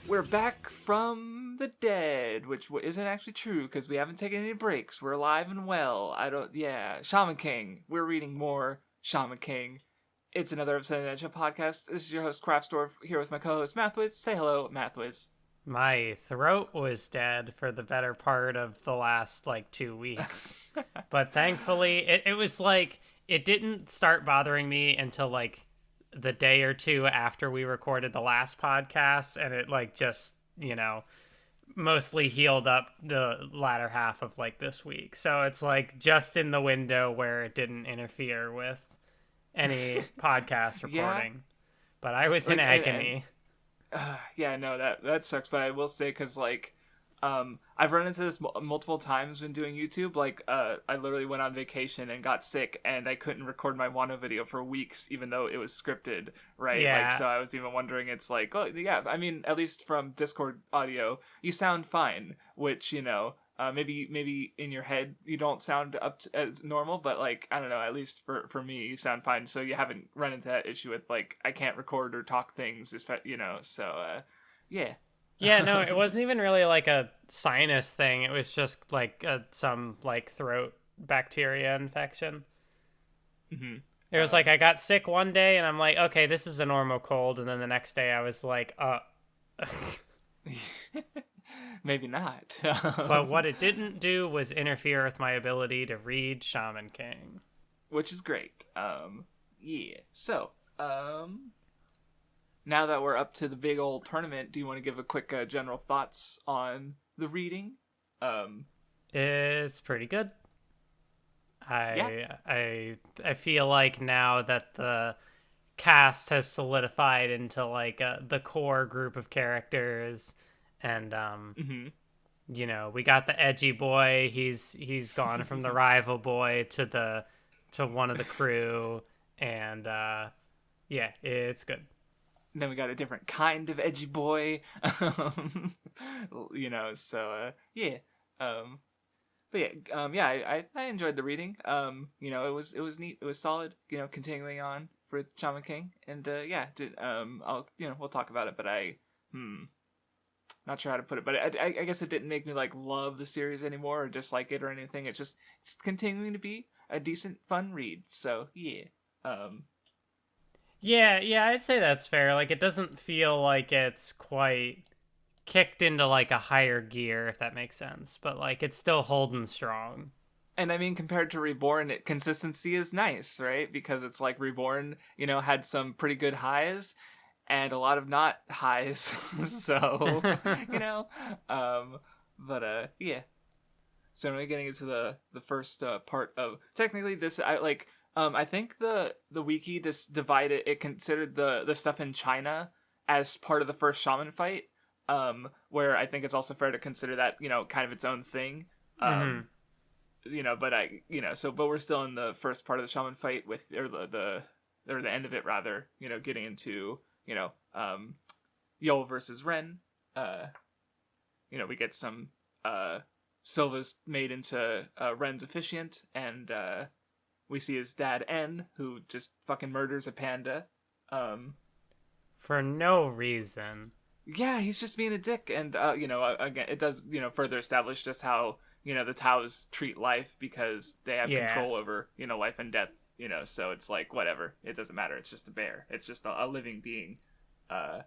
We're back from the dead, which isn't actually true because we haven't taken any breaks. We're alive and well. Shaman King. We're reading more Shaman King. It's another episode of the Nen Show Podcast. This is your host, Craftsdwarf, here with my co-host, Mathwiz. Say hello, Mathwiz. My throat was dead for the better part of the last, 2 weeks. But thankfully, it was it didn't start bothering me until, the day or two after we recorded the last podcast, and it just mostly healed up the latter half of this week. So it's just in the window where it didn't interfere with any podcast recording. Yeah. But I was in agony. That sucks. But I will say, because I've run into this multiple times when doing YouTube. I literally went on vacation and got sick, and I couldn't record my Wano video for weeks, even though it was scripted, right? Yeah. So I was even wondering, I mean, at least from Discord audio, you sound fine, which, maybe in your head you don't sound as normal, but, I don't know, at least for me, you sound fine, so you haven't run into that issue with, I can't record or talk things, so, yeah. Yeah, no, it wasn't even really a sinus thing. It was just some throat bacteria infection. Mm-hmm. It was I got sick one day and I'm okay, this is a normal cold. And then the next day I was maybe not. But what it didn't do was interfere with my ability to read Shaman King. Which is great. Yeah. So, now that we're up to the big old tournament, do you want to give a quick general thoughts on the reading? It's pretty good. I feel now that the cast has solidified into the core group of characters, and we got the edgy boy. He's gone from the rival boy to one of the crew, and it's good. Then we got a different kind of edgy boy, I enjoyed the reading. It was neat. It was solid. Continuing on for Shaman King, and we'll talk about it. But not sure how to put it. But I guess it didn't make me love the series anymore or dislike it or anything. It's continuing to be a decent, fun read. So yeah. Yeah, I'd say that's fair. It doesn't feel like it's quite kicked into a higher gear, if that makes sense. But it's still holding strong. And I mean, compared to Reborn, consistency is nice, right? Because it's Reborn, had some pretty good highs and a lot of not highs. So, yeah. So anyway, getting into the first part of technically this, I think the wiki just divided, it considered the stuff in China as part of the first shaman fight, where I think it's also fair to consider that, kind of its own thing. But but we're still in the first part of the shaman fight or the end of it rather, getting into, Yol versus Ren. We get some, Silva's made into, Ren's officiant, and, we see his dad, N, who just fucking murders a panda. For no reason. Yeah, he's just being a dick. And, again, it does, further establish just how, the Taos treat life because they have control over, life and death, so it's whatever. It doesn't matter. It's just a bear. It's just a living being. Yeah.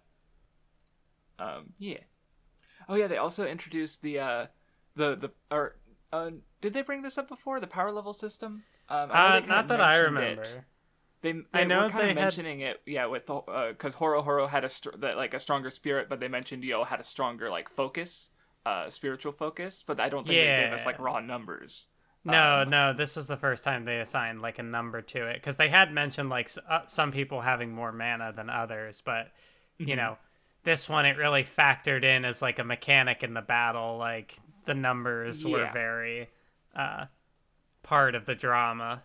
Oh, yeah, they also introduced did they bring this up before? The power level system? Not that I remember. They were kind of mentioning it, with because Horo Horo had a stronger spirit, but they mentioned Yo had a stronger focus, spiritual focus. But I don't think they gave us raw numbers. No, this was the first time they assigned a number to it, because they had mentioned some people having more mana than others, but this one it really factored in as a mechanic in the battle. The numbers were very part of the drama.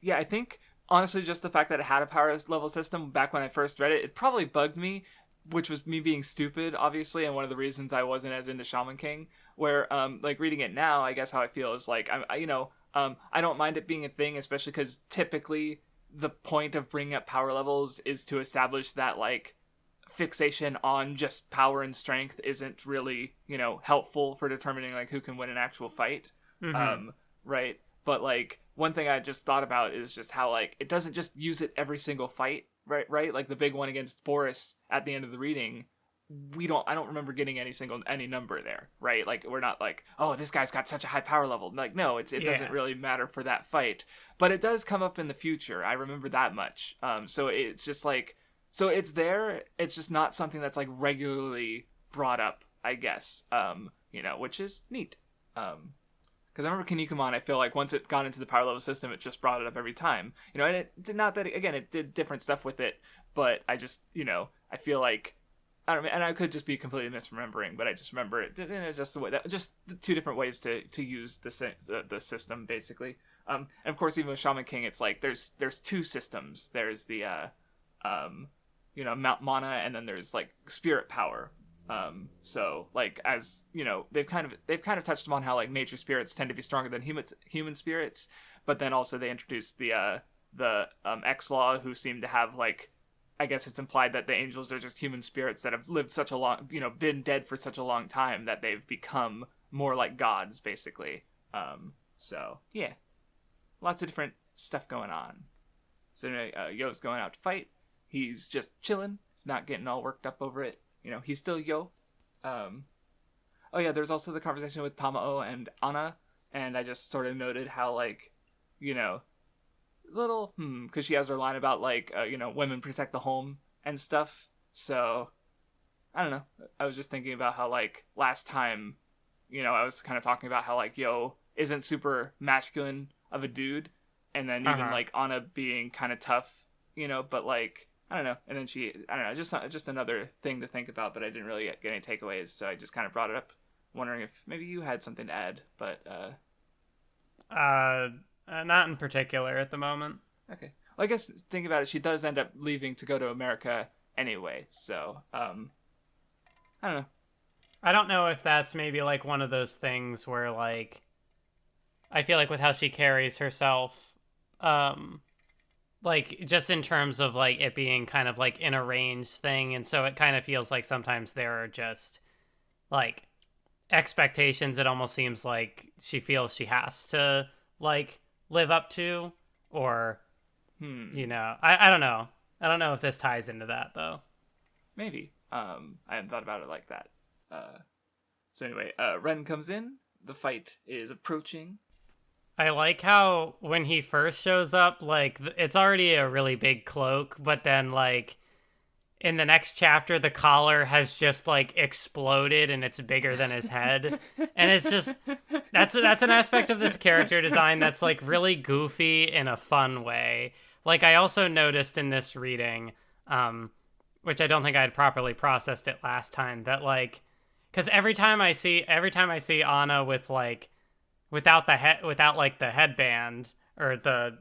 Yeah, I think honestly just the fact that it had a power level system back when I first read it, it probably bugged me, which was me being stupid, obviously, and one of the reasons I wasn't as into Shaman King. Where reading it now, I guess how I feel is I don't mind it being a thing, especially because typically the point of bringing up power levels is to establish that like fixation on just power and strength isn't really, helpful for determining like who can win an actual fight. Right? But like one thing I just thought about is just how like it doesn't just use it every single fight, right? Like the big one against Boris at the end of the reading, I don't remember getting any number there, right? Like we're not like, oh, this guy's got such a high power level. Like no, it doesn't really matter for that fight, but it does come up in the future. I remember that much. So it's just like, so it's there. It's just not something that's like regularly brought up, I guess. Which is neat. Because I remember Kinnikuman, I feel like once it got into the power level system, it just brought it up every time. And it did not that, again, it did different stuff with it, but I just, I feel like, I don't know, and I could just be completely misremembering, but I just remember it, and it's just the way just the two different ways to use the system, basically. And of course, even with Shaman King, it's like, there's two systems. There's the, mana, and then there's like spirit power. So like, as they've kind of touched upon how like nature spirits tend to be stronger than human spirits, but then also they introduced the X-Law, who seem to have like, I guess it's implied that the angels are just human spirits that have lived such a long, been dead for such a long time that they've become more like gods, basically. So yeah, lots of different stuff going on. So Yo's going out to fight. He's just chilling. He's not getting all worked up over it. He's still Yo. Oh yeah, there's also the conversation with Tamao and Anna, and I just sort of noted how like, little because she has her line about like women protect the home and stuff. So I don't know. I was just thinking about how like last time, I was kind of talking about how like Yo isn't super masculine of a dude, and then even like Anna being kind of tough, but like. I don't know. And then just another thing to think about, but I didn't really get any takeaways, so I just kind of brought it up, wondering if maybe you had something to add, but... Not in particular at the moment. Okay. Well, I guess, think about it, she does end up leaving to go to America anyway, so, I don't know. I don't know if that's maybe, like, one of those things where, like, I feel like with how she carries herself, like, just in terms of, like, it being kind of, like, in a range thing, and so it kind of feels like sometimes there are just, like, expectations it almost seems like she feels she has to, like, live up to, or, I don't know. I don't know if this ties into that, though. Maybe. I hadn't thought about it like that. So anyway, Ren comes in, the fight is approaching. I like how when he first shows up, like, it's already a really big cloak, but then, like, in the next chapter, the collar has just, like, exploded and it's bigger than his head. And it's just, that's an aspect of this character design that's, like, really goofy in a fun way. Like, I also noticed in this reading, which I don't think I had properly processed it last time, that, like, because every time I see Anna with, like, without like the headband or the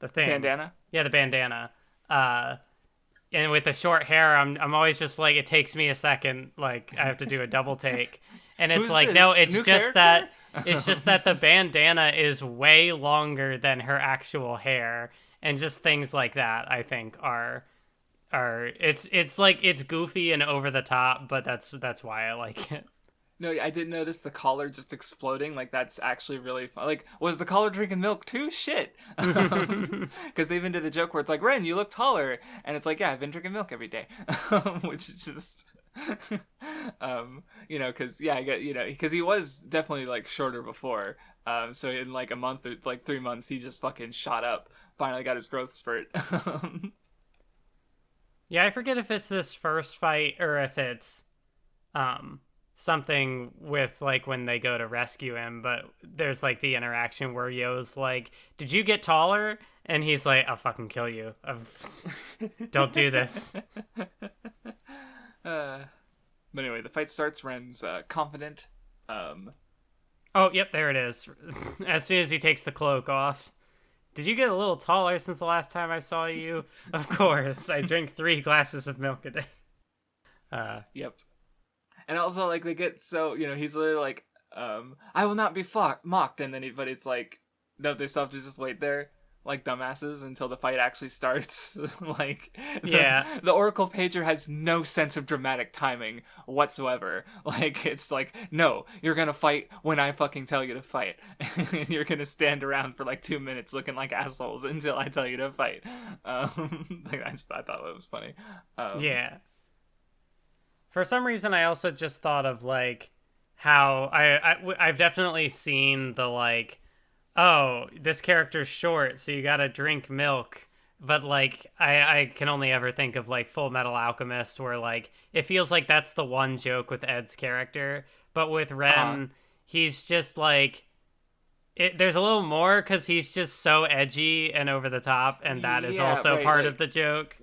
thing, bandana. Yeah, the bandana. And with the short hair, I'm always just like, it takes me a second. Like, I have to do a double take, and it's like, no, it's just character? That it's just that the bandana is way longer than her actual hair, and just things like that. I think are it's like, it's goofy and over the top, but that's why I like it. No, I did notice the collar just exploding. Like, that's actually really fun. Like, was the collar drinking milk too? Shit. Because they even did a joke where it's like, Ren, you look taller. And it's like, yeah, I've been drinking milk every day. Which is just, because, yeah, I get, because he was definitely, like, shorter before. So in, like, a month or, like, 3 months, he just fucking shot up. Finally got his growth spurt. Yeah, I forget if it's this first fight or if it's, something with, like, when they go to rescue him, but there's, like, the interaction where Yo's like, did you get taller? And he's like, I'll fucking kill you. Don't do this. But anyway, the fight starts. Ren's confident. Oh, yep, there it is. As soon as he takes the cloak off. Did you get a little taller since the last time I saw you? Of course. I drink 3 glasses of milk a day. Yep. And also, like, they get so, he's literally like, I will not be mocked. And then but it's like, no, they still have to just wait there. like dumbasses until the fight actually starts. Like, the Oracle pager has no sense of dramatic timing whatsoever. Like, it's like, no, you're gonna fight when I fucking tell you to fight. And you're gonna stand around for like 2 minutes looking like assholes until I tell you to fight. Like, I thought that was funny. Yeah. For some reason, I also just thought of like how I've definitely seen the like, oh, this character's short, so you gotta drink milk. But like, I can only ever think of like Full Metal Alchemist, where like it feels like that's the one joke with Ed's character. But with Ren, he's just like, there's a little more because he's just so edgy and over the top, and that is also part of the joke.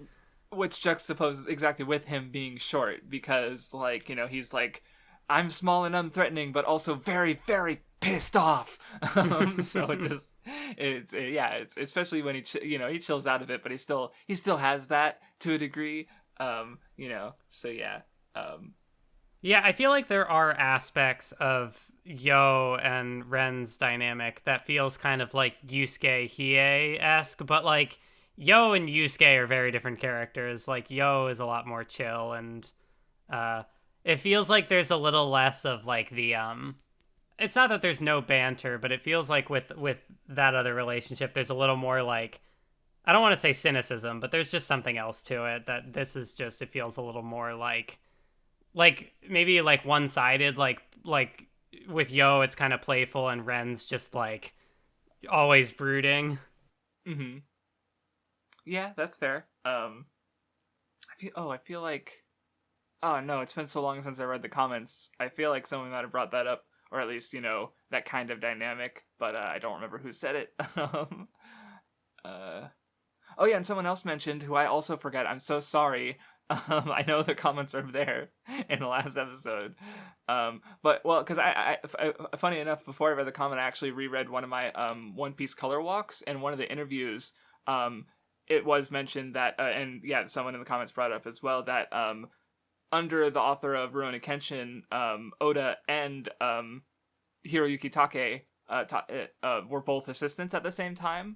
Which juxtaposes exactly with him being short, because like, he's like, I'm small and unthreatening, but also very, very pissed off. So it's especially when he chills out of it, but he still has that to a degree. So yeah. Yeah, I feel like there are aspects of Yo and Ren's dynamic that feels kind of like Yusuke Hiei-esque, but like Yo and Yusuke are very different characters. Like, Yo is a lot more chill, and it feels like there's a little less of like the it's not that there's no banter, but it feels like with that other relationship there's a little more like, I don't want to say cynicism, but there's just something else to it that this is just, it feels a little more like maybe like one-sided, like with Yo it's kind of playful and Ren's just like always brooding. Mm-hmm. Yeah, that's fair. I feel like, oh no, it's been so long since I read the comments. I feel like someone might have brought that up, or at least, that kind of dynamic, but I don't remember who said it. Oh yeah, and someone else mentioned, who I also forget, I'm so sorry. I know the comments are there in the last episode. But, well, because I funny enough, before I read the comment, I actually reread one of my One Piece color walks, and one of the interviews, it was mentioned that, and yeah, someone in the comments brought up as well, that under the author of Rurouni Kenshin, Oda and Hiroyuki Takei were both assistants at the same time.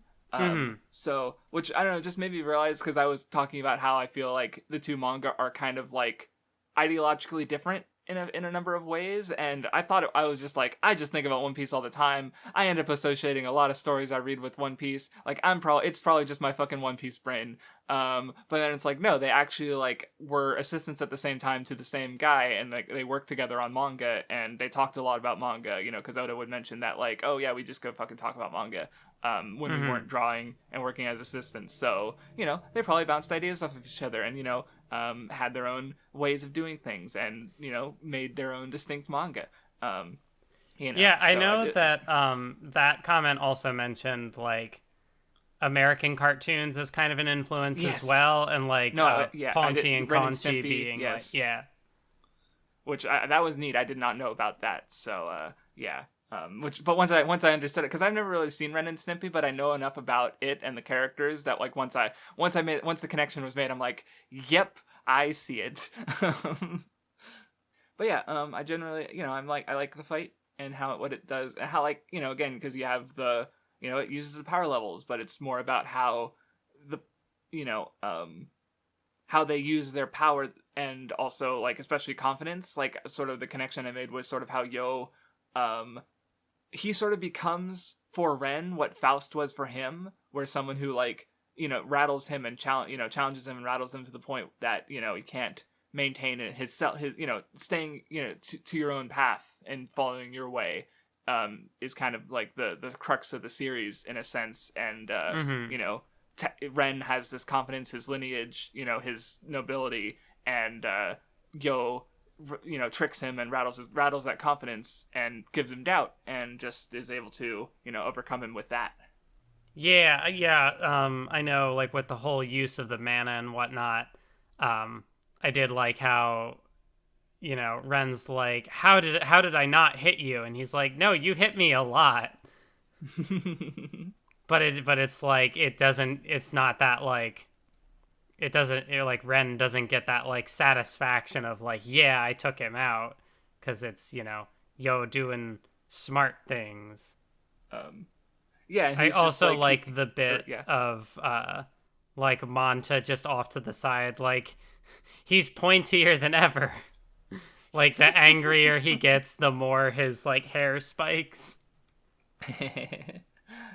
So, which, I don't know, just made me realize, because I was talking about how I feel like the two manga are kind of like ideologically different in a number of ways, and I thought I was just like, I just think about One Piece all the time. I end up associating a lot of stories I read with One Piece. Like, it's probably just my fucking One Piece brain. But then it's like, no, they actually like were assistants at the same time to the same guy, and like they worked together on manga, and they talked a lot about manga, because Oda would mention that, like, oh yeah, we just go fucking talk about manga when we weren't drawing and working as assistants. So, they probably bounced ideas off of each other, and had their own ways of doing things, and made their own distinct manga. Yeah, I know that that comment also mentioned like American cartoons as kind of an influence as well, and like Ponchi and Conchi being like, yeah, which that was neat. I did not know about that. So yeah. But once I understood it, because I've never really seen Ren and Stimpy, but I know enough about it and the characters that like once the connection was made, I'm like, yep, I see it. But yeah, I generally, I like the fight and what it does, and how, like, again, because you have the, it uses the power levels, but it's more about how how they use their power, and also like especially confidence. Like, sort of the connection I made was sort of how Yo, he sort of becomes for Ren what Faust was for him, where someone who like, rattles him and challenges him and rattles him to the point that, he can't maintain his staying, to your own path and following your way, is kind of like the crux of the series in a sense. And, Ren has this confidence, his lineage, his nobility, and, Yo, tricks him and rattles that confidence and gives him doubt, and just is able to, overcome him with that. Yeah. I know, like, with the whole use of the mana and whatnot, I did like how, Ren's like, how did I not hit you? And he's like, no, you hit me a lot. But it's like, it's not that like, like Ren doesn't get that like satisfaction of like, yeah, I took him out, because it's, Yo doing smart things. Yeah, and I he's also just, like the bit yeah. of like Manta just off to the side, like he's pointier than ever. Like the angrier he gets, the more his like hair spikes.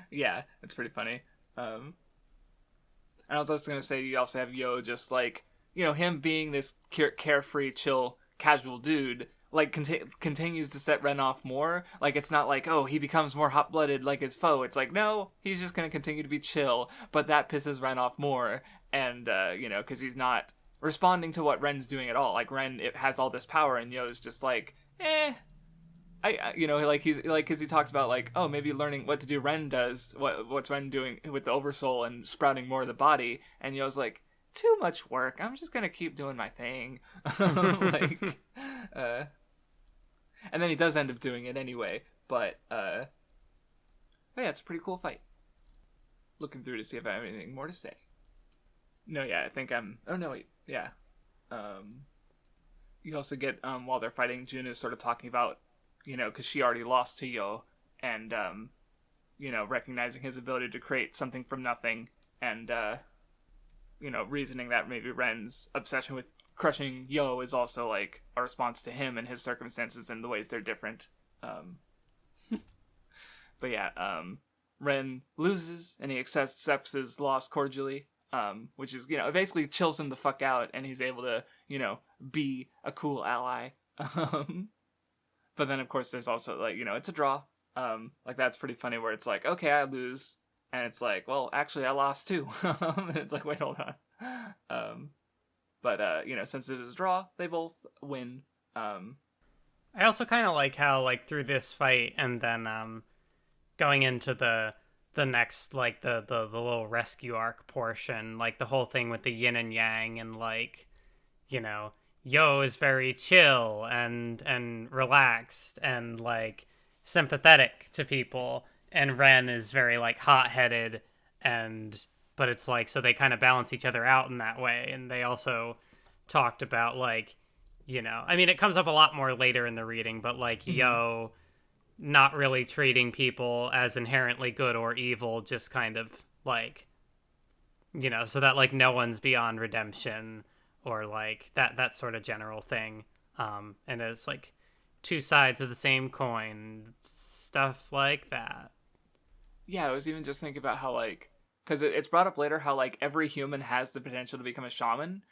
Yeah, it's pretty funny. And I was also gonna say, you also have Yo, just like, him being this carefree, chill, casual dude, like continues to set Ren off more. Like, it's not like, oh, he becomes more hot-blooded like his foe. It's like, no, he's just gonna continue to be chill, but that pisses Ren off more. And because he's not responding to what Ren's doing at all. Like, Ren, it has all this power, and Yo's just like, like he's like, because he talks about like, oh, maybe learning what to do. Ren does what's Ren doing with the Oversoul and sprouting more of the body, and Yo's like, too much work. I'm just gonna keep doing my thing. Like, and then he does end up doing it anyway. But yeah, it's a pretty cool fight. Looking through to see if I have anything more to say. No, yeah, I think I'm. Oh no, wait, yeah. You also get while they're fighting, Jun is sort of talking about, because she already lost to Yo, and recognizing his ability to create something from nothing, and reasoning that maybe Ren's obsession with crushing Yo is also like a response to him and his circumstances and the ways they're different. But yeah, Ren loses and he accepts his loss cordially, which is, it basically chills him the fuck out, and he's able to, be a cool ally. But then of course there's also like, it's a draw. Like that's pretty funny where it's like, okay, I lose. And it's like, well, actually I lost too. It's like, wait, hold on. But since this is a draw, they both win. I also kind of like how, like, through this fight and then going into the next, like, the little rescue arc portion, like the whole thing with the yin and yang, and like, Yo is very chill and relaxed and like sympathetic to people, and Ren is very like hot-headed, but it's like, so they kind of balance each other out in that way. And they also talked about like, I mean, it comes up a lot more later in the reading, but like Yo not really treating people as inherently good or evil, just kind of like, so that like no one's beyond redemption, or like that sort of general thing. And it's like two sides of the same coin, stuff like that. Yeah, I was even just thinking about how, like, because it's brought up later how, like, every human has the potential to become a shaman,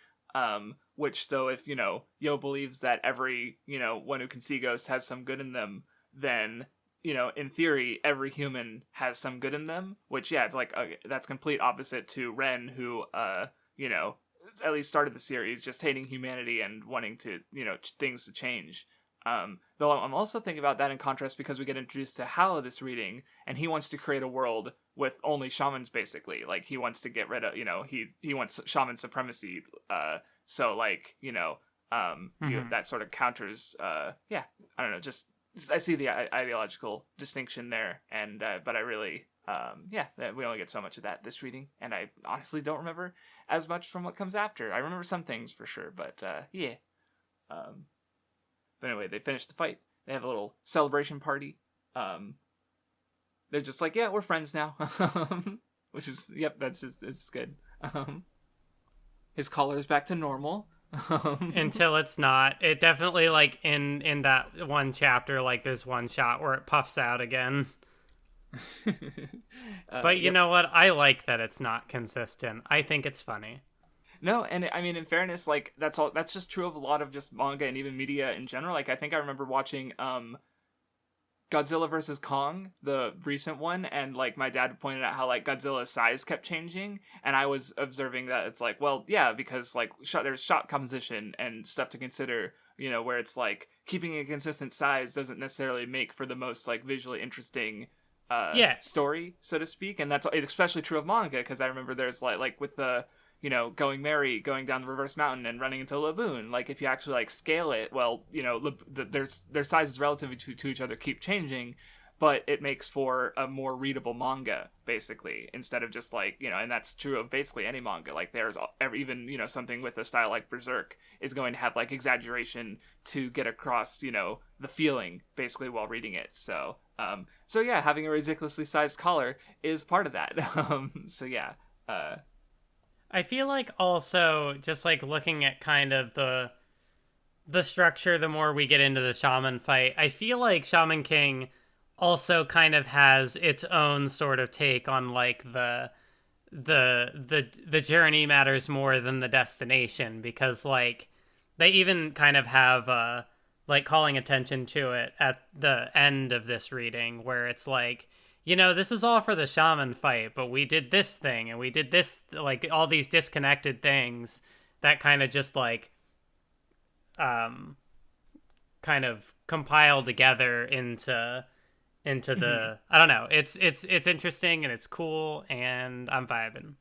which, so if, Yo believes that every, one who can see ghosts has some good in them, then, in theory, every human has some good in them, which, yeah, it's like, that's complete opposite to Ren, who, at least started the series just hating humanity and wanting to, things to change. Though I'm also thinking about that in contrast because we get introduced to Hal this reading, and he wants to create a world with only shamans, basically. Like, he wants to get rid of, he wants shaman supremacy. So, like, that sort of counters, I don't know, just, I see the ideological distinction there, and, but I really, we only get so much of that this reading, and I honestly don't remember as much from what comes after. I remember some things for sure, but, yeah. But anyway, they finish the fight. They have a little celebration party. They're just like, yeah, we're friends now. Which is, yep, it's good. His collar's back to normal. Until it's not. It definitely, like, in that one chapter, like, there's one shot where it puffs out again. But you know what? I like that it's not consistent. I think it's funny. No, and I mean, in fairness, like, that's just true of a lot of just manga and even media in general. Like, I think I remember watching Godzilla vs. Kong, the recent one, and like my dad pointed out how like Godzilla's size kept changing, and I was observing that it's like, well, yeah, because like there's shot composition and stuff to consider, where it's like keeping a consistent size doesn't necessarily make for the most like visually interesting story, so to speak. And it's especially true of manga, because I remember there's like with the going Mary, going down the reverse mountain and running into Laboon. Like, if you actually, like, scale it, well, their sizes relative to each other keep changing, but it makes for a more readable manga, basically, instead of just, like, and that's true of basically any manga. Like, there's even, something with a style like Berserk is going to have, like, exaggeration to get across, the feeling, basically, while reading it. So, So yeah, having a ridiculously sized collar is part of that. So yeah. I feel like also just like looking at kind of the structure, the more we get into the shaman fight, I feel like Shaman King also kind of has its own sort of take on like the journey matters more than the destination, because like they even kind of have like calling attention to it at the end of this reading, where it's like, this is all for the shaman fight, but we did this thing and we did this, like all these disconnected things that kind of just like kind of compile together into the I don't know. It's interesting and it's cool and I'm vibing.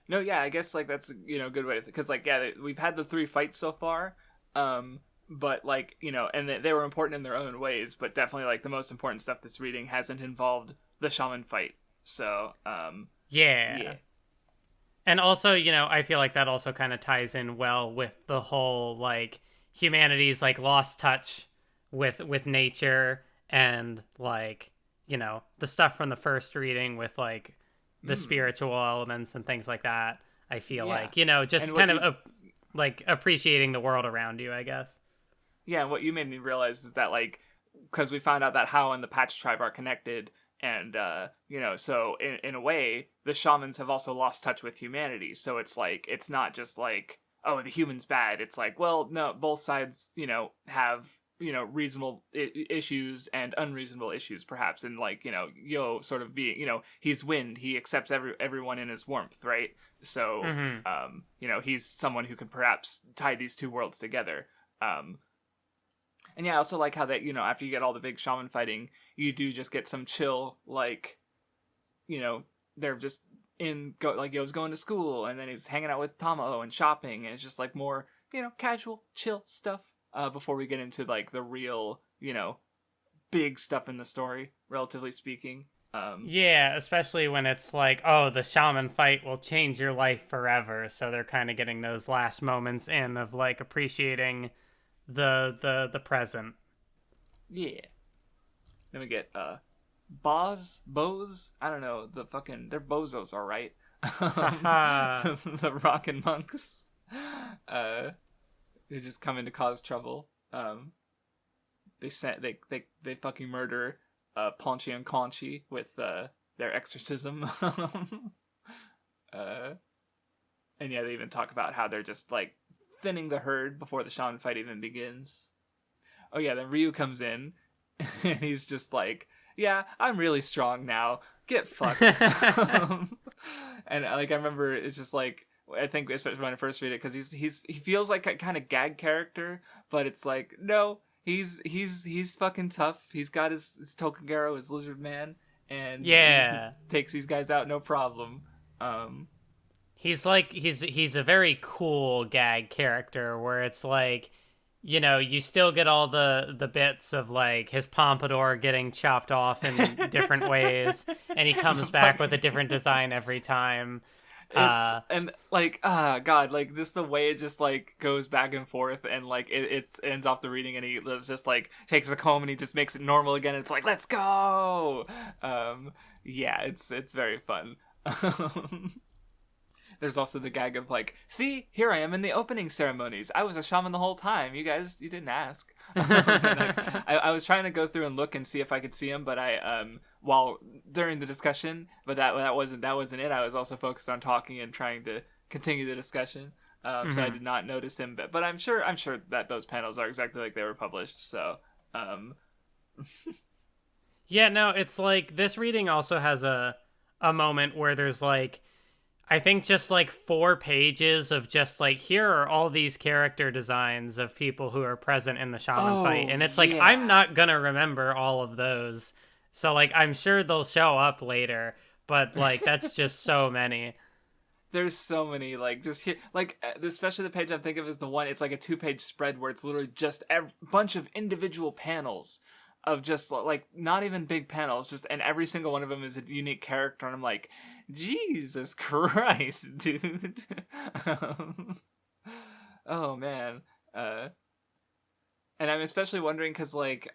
No, yeah, I guess like that's a good way to, because like yeah, we've had the 3 fights so far, but like and they were important in their own ways, but definitely like the most important stuff this reading hasn't involved the shaman fight. So yeah. And also, I feel like that also kind of ties in well with the whole like humanity's like lost touch with nature, and like the stuff from the first reading with like the spiritual elements and things like that. I feel like just kind of like appreciating the world around you, I guess. Yeah, and what you made me realize is that like, because we found out that How and the Patch Tribe are connected, and so in a way the shamans have also lost touch with humanity. So it's like, it's not just like, oh, the human's bad. It's like, well, no, both sides have reasonable issues and unreasonable issues, perhaps. And like, Yo sort of being, he's wind, he accepts everyone in his warmth, right? So he's someone who can perhaps tie these two worlds together. And yeah, I also like how that, after you get all the big shaman fighting, you do just get some chill, like, they're just Yo's going to school, and then he's hanging out with Tamao and shopping, and it's just like more, casual, chill stuff, before we get into like the real, big stuff in the story, relatively speaking. Yeah, especially when it's like, oh, the shaman fight will change your life forever. So they're kind of getting those last moments in of like appreciating the present. Yeah. Then we get Boz, I don't know, they're bozos, all right. The rockin' monks, who just come in to cause trouble. They fucking murder Ponchi and Conchi with their exorcism. And yeah, they even talk about how they're just like thinning the herd before the shaman fight even begins. Oh yeah, then Ryu comes in, and he's just like, yeah, I'm really strong now. Get fucked. And like, I remember it's just like, I think especially when I first read it, because he feels like a kind of gag character, but it's like, no, he's fucking tough. He's got his Tokagero, his lizard man, and he just takes these guys out no problem. He's like, he's a very cool gag character where it's like, you still get all the bits of like his pompadour getting chopped off in different ways, and he comes back with a different design every time. And like, God, like just the way it just like goes back and forth, and like it ends off the reading, and he just like takes a comb and he just makes it normal again. And it's like, let's go. Yeah, it's very fun. There's also the gag of like, see, here I am in the opening ceremonies. I was a shaman the whole time. You didn't ask. I was trying to go through and look and see if I could see him, but while during the discussion, but that wasn't it. I was also focused on talking and trying to continue the discussion. So I did not notice him, but I'm sure that those panels are exactly like they were published. So, yeah, no, it's like this reading also has a moment where there's like, I think just like 4 pages of just like, here are all these character designs of people who are present in the shaman fight. And it's like, I'm not going to remember all of those. So like, I'm sure they'll show up later, but like, that's just so many. There's so many, like, just here, like, especially the page I'm thinking of is the one, it's like a 2-page spread where it's literally just a bunch of individual panels of just like not even big panels, just, and every single one of them is a unique character, and I'm like, Jesus Christ, dude. Oh man. And I'm especially wondering because like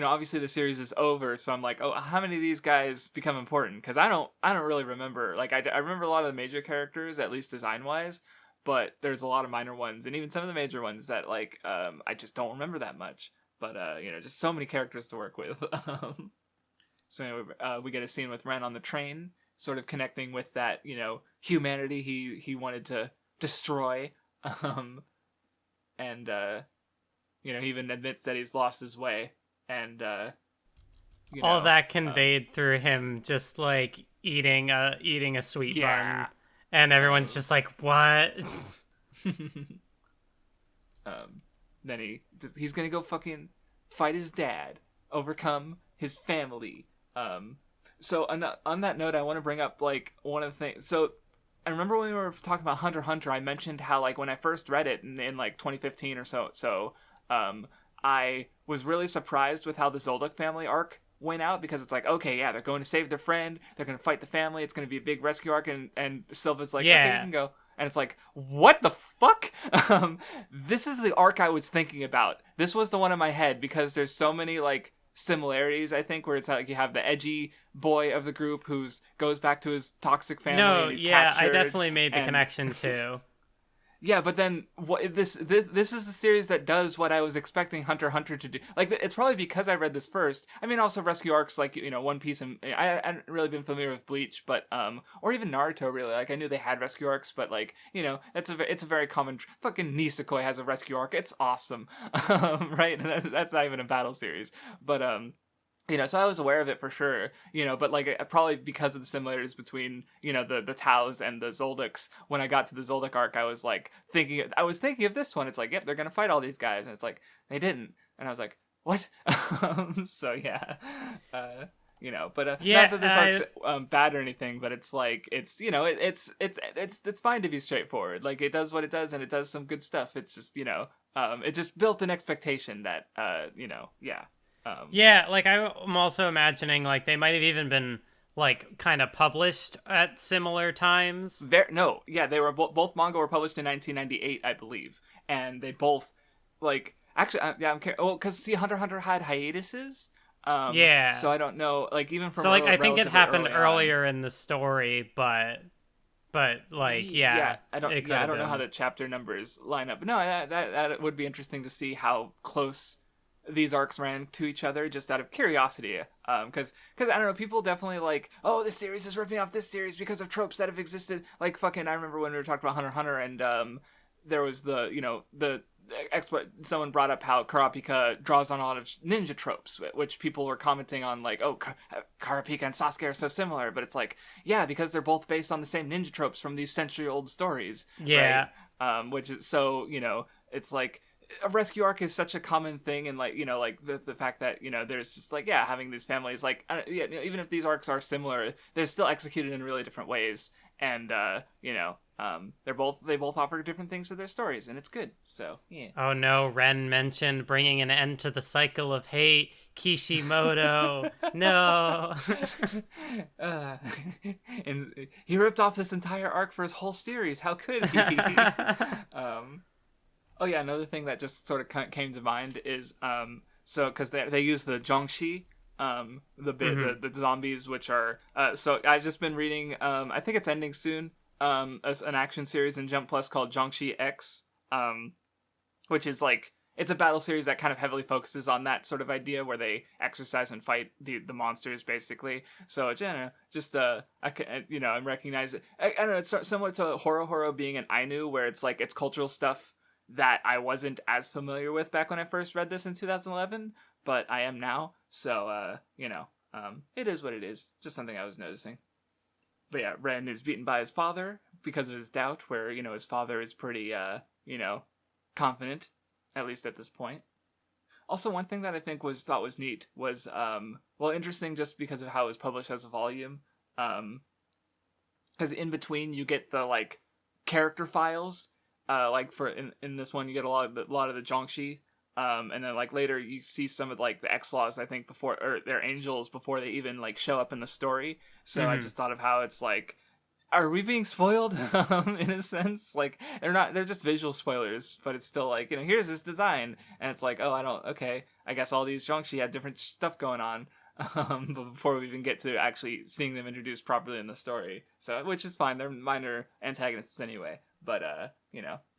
obviously the series is over, so I'm like, oh, how many of these guys become important? Because I don't really remember. Like, I remember a lot of the major characters, at least design wise, but there's a lot of minor ones, and even some of the major ones that like I just don't remember that much. But just so many characters to work with. So anyway, we get a scene with Ren on the train, sort of connecting with that humanity he wanted to destroy, and he even admits that he's lost his way. And all that conveyed through him just like eating a sweet bun, and everyone's just like, what? Then he's gonna go fucking fight his dad, overcome his family. So on that note, I want to bring up like one of the things. So I remember when we were talking about Hunter x Hunter, I mentioned how like when I first read it in like 2015 or so, I was really surprised with how the Zoldyck family arc went out, because it's like, okay, yeah, they're going to save their friend, they're going to fight the family, it's going to be a big rescue arc, and Silva's like, okay, you can go. And it's like, what the fuck? This is the arc I was thinking about. This was the one in my head, because there's so many like similarities, I think, where it's like you have the edgy boy of the group who goes back to his toxic family and he's captured. I definitely made the connection too. Yeah, but then this is the series that does what I was expecting Hunter x Hunter to do. Like, it's probably because I read this first. I mean, also rescue arcs like One Piece, and I hadn't really been familiar with Bleach, but or even Naruto really. Like, I knew they had rescue arcs, but like it's a very common. Fucking Nisekoi has a rescue arc. It's awesome, right? And that's not even a battle series, but so I was aware of it for sure, but like probably because of the similarities between, the Taos and the Zoldycks. When I got to the Zoldyck arc, I was thinking of this one. It's like, yep, they're going to fight all these guys. And it's like, they didn't. And I was like, what? So yeah, but not that this arc's bad or anything, but it's like, it's fine to be straightforward. Like, it does what it does and it does some good stuff. It's just, it just built an expectation that, yeah. Like I'm also imagining like they might have even been like kind of published at similar times. They were both manga were published in 1998, I believe, and they both like actually I'm because see Hunter x Hunter had hiatuses. So I don't know, like even from I think it happened earlier in the story, but like I don't know how the chapter numbers line up. But no, that would be interesting to see how close these arcs ran to each other, just out of curiosity, because I don't know, people definitely like, oh, this series is ripping off this series because of tropes that have existed. Like fucking, I remember when we were talking about Hunter x Hunter, and there was the someone brought up how Kurapika draws on a lot of ninja tropes, which people were commenting on, like, oh, Kurapika and Sasuke are so similar, but it's like, yeah, because they're both based on the same ninja tropes from these century-old stories, right? Which is so, it's like, a rescue arc is such a common thing, and like like the fact that there's just like having these families, like even if these arcs are similar, they're still executed in really different ways, and they both offer different things to their stories, and it's good. So yeah. Oh no, Ren mentioned bringing an end to the cycle of hate. Kishimoto, no. And he ripped off this entire arc for his whole series. How could he? Oh yeah, another thing that just sort of came to mind is because they use the Zhongxi, the zombies, which are so I've just been reading, I think it's ending soon, as an action series in Jump Plus called Zhongxi X, which is like, it's a battle series that kind of heavily focuses on that sort of idea where they exercise and fight the monsters basically. So it's I recognize it. I don't know, it's similar to Horo Horo being an Ainu, where it's like it's cultural stuff that I wasn't as familiar with back when I first read this in 2011, but I am now. So, it is what it is. Just something I was noticing. But yeah, Ren is beaten by his father because of his doubt, where, his father is pretty, confident, at least at this point. Also, one thing that I think thought was neat was, interesting just because of how it was published as a volume. Because in between you get the, like, character files. Like for in this one, you get a lot of the Zhongxi, and then like later you see some of like the X-Laws, I think, before, or their angels before they even like show up in the story. So I just thought of how it's like, are we being spoiled in a sense? Like, they're just visual spoilers, but it's still like, here's his design, and it's like, oh, okay, I guess all these Zhongxi had different stuff going on. But before we even get to actually seeing them introduced properly in the story, so which is fine, they're minor antagonists anyway. But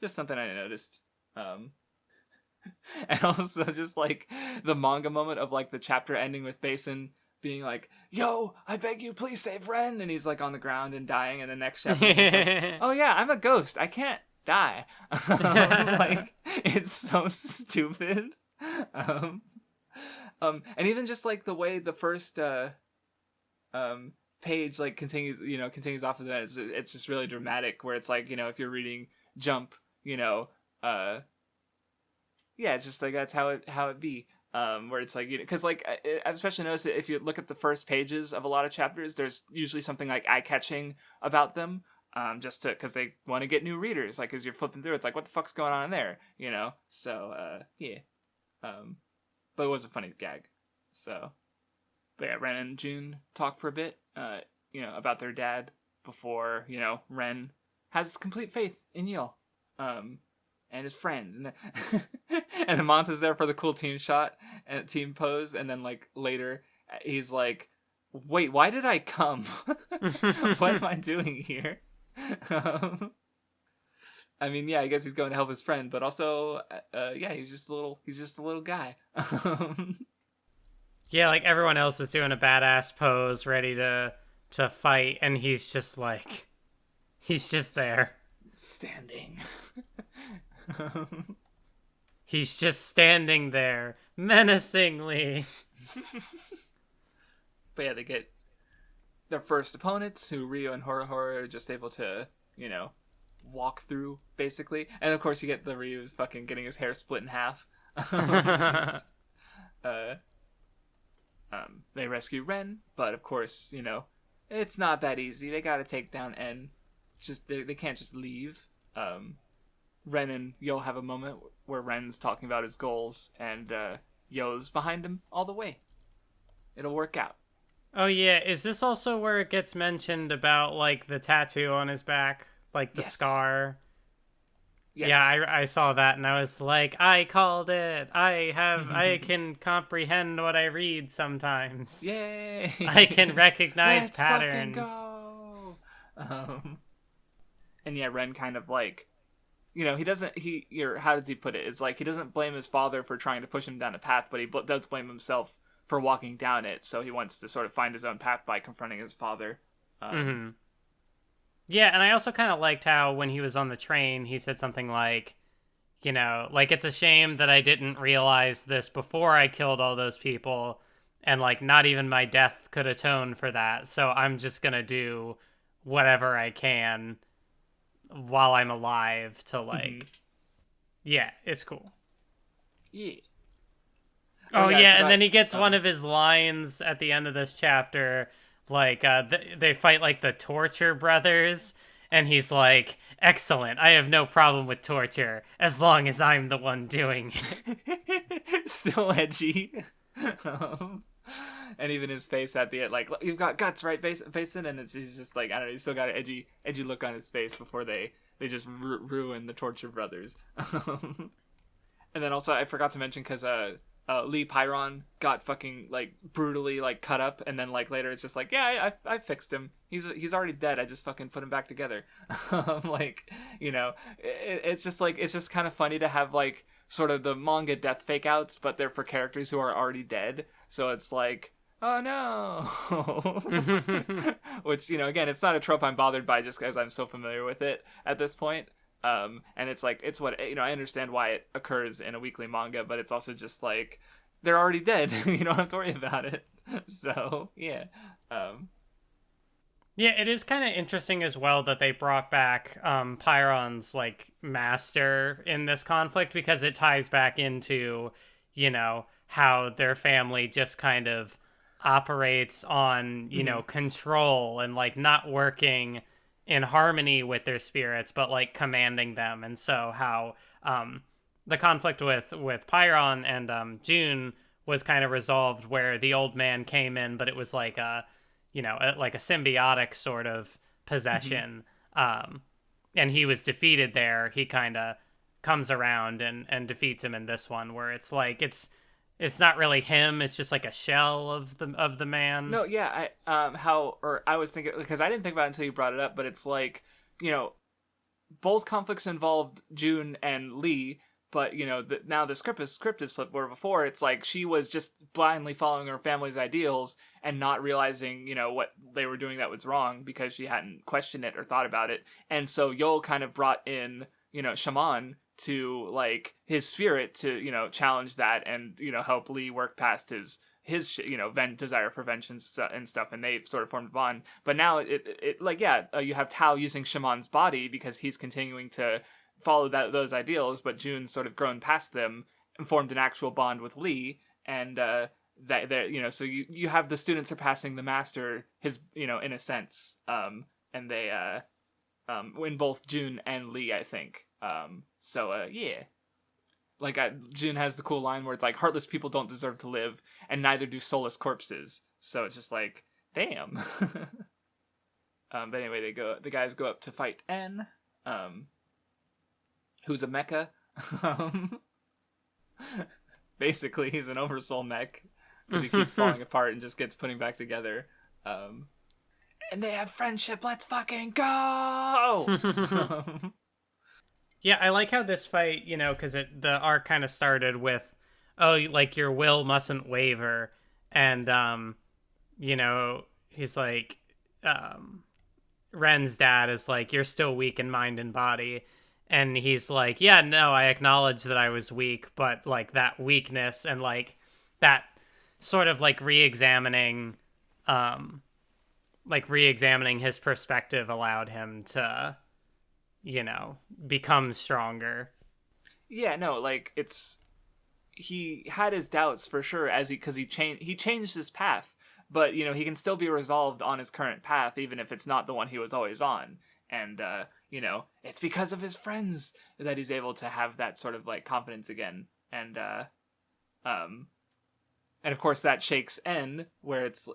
just something I noticed. And also just like the manga moment of like the chapter ending with Basin being like, "Yo, I beg you, please save Ren," and he's like on the ground and dying, and the next chapter is just like, "Oh yeah, I'm a ghost, I can't die." Like, it's so stupid. And even just like the way the first page like continues off of that, it's just really dramatic, where it's like, if you're reading Jump, it's just like that's how it be. Where it's like, because like I've especially noticed that if you look at the first pages of a lot of chapters, there's usually something like eye-catching about them, just because they want to get new readers. Like as you're flipping through, it's like, what the fuck's going on in there, So but it was a funny gag. So, but yeah, Ren and June talk for a bit, about their dad before Ren has complete faith in Yo. And his friends, and and then Monta's there for the cool team shot and team pose, and then like later he's like, "Wait, why did I come? What am I doing here?" I mean, yeah, I guess he's going to help his friend, but also, he's just a little guy. Yeah, like everyone else is doing a badass pose, ready to fight, and he's just there, standing. He's just standing there menacingly. But yeah, they get their first opponents, who Ryu and Horo Horo are just able to, walk through, basically. And of course you get the Ryu's fucking getting his hair split in half. They rescue Ren, but of course, it's not that easy. They gotta take down En. Just they can't just leave. Ren and Yo have a moment where Ren's talking about his goals, and Yo's behind him all the way. It'll work out. Oh yeah, is this also where it gets mentioned about like the tattoo on his back, like the scar? Yes. Yeah, I saw that and I was like, I called it. I can comprehend what I read sometimes. Yay! I can recognize Let's patterns. Fucking go. And yeah, Ren kind of like, how does he put it? It's like he doesn't blame his father for trying to push him down a path, but he does blame himself for walking down it. So he wants to sort of find his own path by confronting his father. Yeah, and I also kind of liked how when he was on the train, he said something like, like, it's a shame that I didn't realize this before I killed all those people, and like not even my death could atone for that. So I'm just gonna do whatever I can while I'm alive to like, yeah, it's cool. Yeah. Oh yeah, and then he gets one of his lines at the end of this chapter, like they fight like the Torture Brothers, and he's like, "Excellent, I have no problem with torture as long as I'm the one doing it." Still edgy. And even his face at the end, like, "You've got guts, right, Basin?" And he's just like, I don't know, he's still got an edgy look on his face before they just ruin the Torture Brothers. And then also, I forgot to mention, because Lee Pyron got fucking like brutally like cut up, and then like later it's just like, yeah, I fixed him. He's already dead. I just fucking put him back together. Like, it's just kind of funny to have like sort of the manga death fake outs, but they're for characters who are already dead. So it's like, oh no. Which, again, it's not a trope I'm bothered by just because I'm so familiar with it at this point. And it's like, it's what, I understand why it occurs in a weekly manga, but it's also just like, they're already dead. You don't have to worry about it. So, yeah. Yeah, it is kind of interesting as well that they brought back Pyron's like master in this conflict, because it ties back into, how their family just kind of operates on, control and like not working in harmony with their spirits, but like commanding them. And so how the conflict with Pyron and June was kind of resolved, where the old man came in, but it was like a like a symbiotic sort of possession. And he was defeated there. He kind of comes around and defeats him in this one, where it's like it's not really him. It's just like a shell of the man. No, yeah, I was thinking, because I didn't think about it until you brought it up, but it's like, both conflicts involved June and Lee, but now the script is flipped, where before it's like she was just blindly following her family's ideals and not realizing what they were doing that was wrong because she hadn't questioned it or thought about it. And so Yol kind of brought in Shaman to like his spirit to challenge that and help Lee work past his desire for vengeance and stuff, and they've sort of formed a bond. But now you have Tao using Shaman's body because he's continuing to follow those ideals, but June's sort of grown past them and formed an actual bond with Lee, and so you have the student surpassing the master, his in a sense, and they win both June and Lee, I think. Yeah. Like, June has the cool line where it's like, heartless people don't deserve to live, and neither do soulless corpses. So it's just like, damn. But anyway, the guys go up to fight N, who's a mecha. Basically, he's an oversoul mech, because he keeps falling apart and just gets putting back together. And they have friendship, let's fucking go! Yeah, I like how this fight, because the arc kind of started with, like, your will mustn't waver, and, he's like, Ren's dad is like, you're still weak in mind and body, and he's like, yeah, no, I acknowledge that I was weak, but, like, that weakness and, like, that sort of, like, re-examining his perspective allowed him to become stronger. Yeah, no, like, he had his doubts for sure because he changed his path, but he can still be resolved on his current path even if it's not the one he was always on. And it's because of his friends that he's able to have that sort of like confidence again. And of course that shakes N, where it's,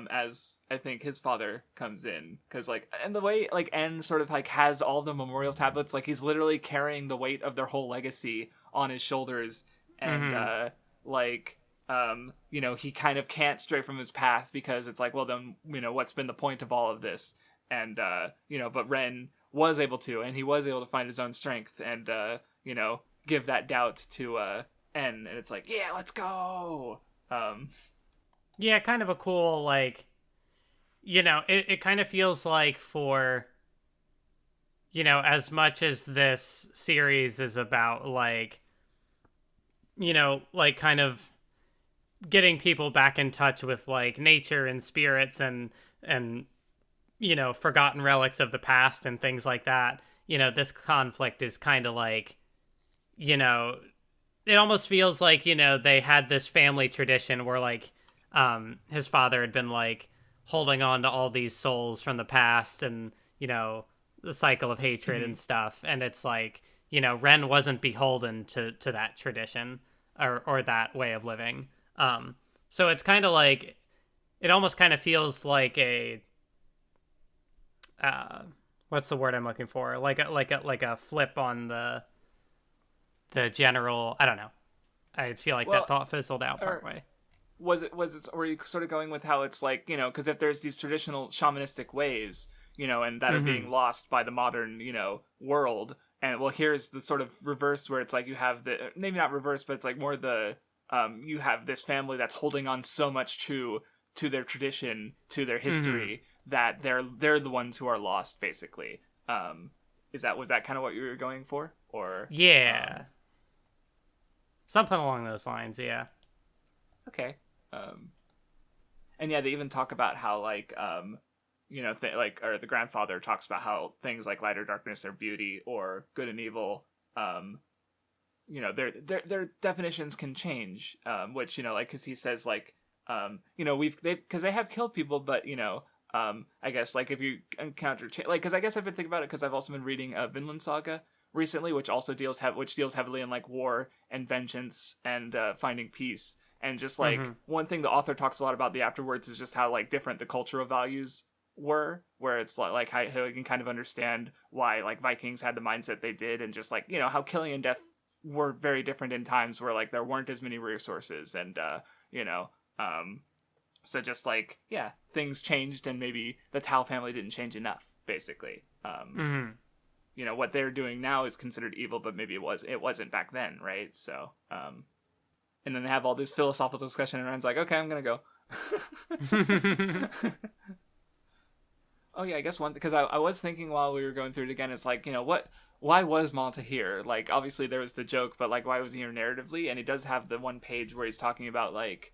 as I think his father comes in. Because, like, and the way, like, N sort of, like, has all the memorial tablets, like, he's literally carrying the weight of their whole legacy on his shoulders. And, he kind of can't stray from his path because it's like, well, then, what's been the point of all of this? And, but Ren was able to, and he was able to find his own strength and, give that doubt to, N. And it's like, yeah, let's go! Yeah, kind of a cool, like, it kind of feels like for, as much as this series is about, like, like kind of getting people back in touch with, like, nature and spirits and forgotten relics of the past and things like that, this conflict is kind of like, it almost feels like, they had this family tradition where, like, his father had been, like, holding on to all these souls from the past and, the cycle of hatred and stuff. And it's like, Ren wasn't beholden to that tradition or that way of living. So it's kind of like, it almost kind of feels like a, what's the word I'm looking for? Like a flip on the general, I don't know. I feel like that thought fizzled out partway. Were you sort of going with how it's like, because if there's these traditional shamanistic ways, and that are being lost by the modern, world, and well, here's the sort of reverse where it's like you have maybe not reverse, but it's like more the, you have this family that's holding on so much true to their tradition, to their history, that they're the ones who are lost, basically. Was that kind of what you were going for? Or yeah. Something along those lines, yeah. Okay. And yeah, they even talk about how, like, or the grandfather talks about how things like light or darkness or beauty or good and evil, their definitions can change, which, like, because he says, like, because they have killed people, but, I guess, like, if you encounter, because I guess I've been thinking about it because I've also been reading Vinland Saga recently, which also deals heavily in, like, war and vengeance and finding peace. And just, like, one thing the author talks a lot about the afterwards is just how, like, different the cultural values were, where it's like how you can kind of understand why like Vikings had the mindset they did, and just like, you know, how killing and death were very different in times where like there weren't as many resources, and you know, so just like, yeah, things changed, and maybe the Tao family didn't change enough, basically. You know, what they're doing now is considered evil, but maybe it wasn't back then, right? So and then they have all this philosophical discussion, and Ren's like, okay, I'm gonna go. Oh yeah, I guess one, because I was thinking while we were going through it again, it's like, you know, why was Malta here? Like, obviously there was the joke, but like, why was he here narratively? And he does have the one page where he's talking about like,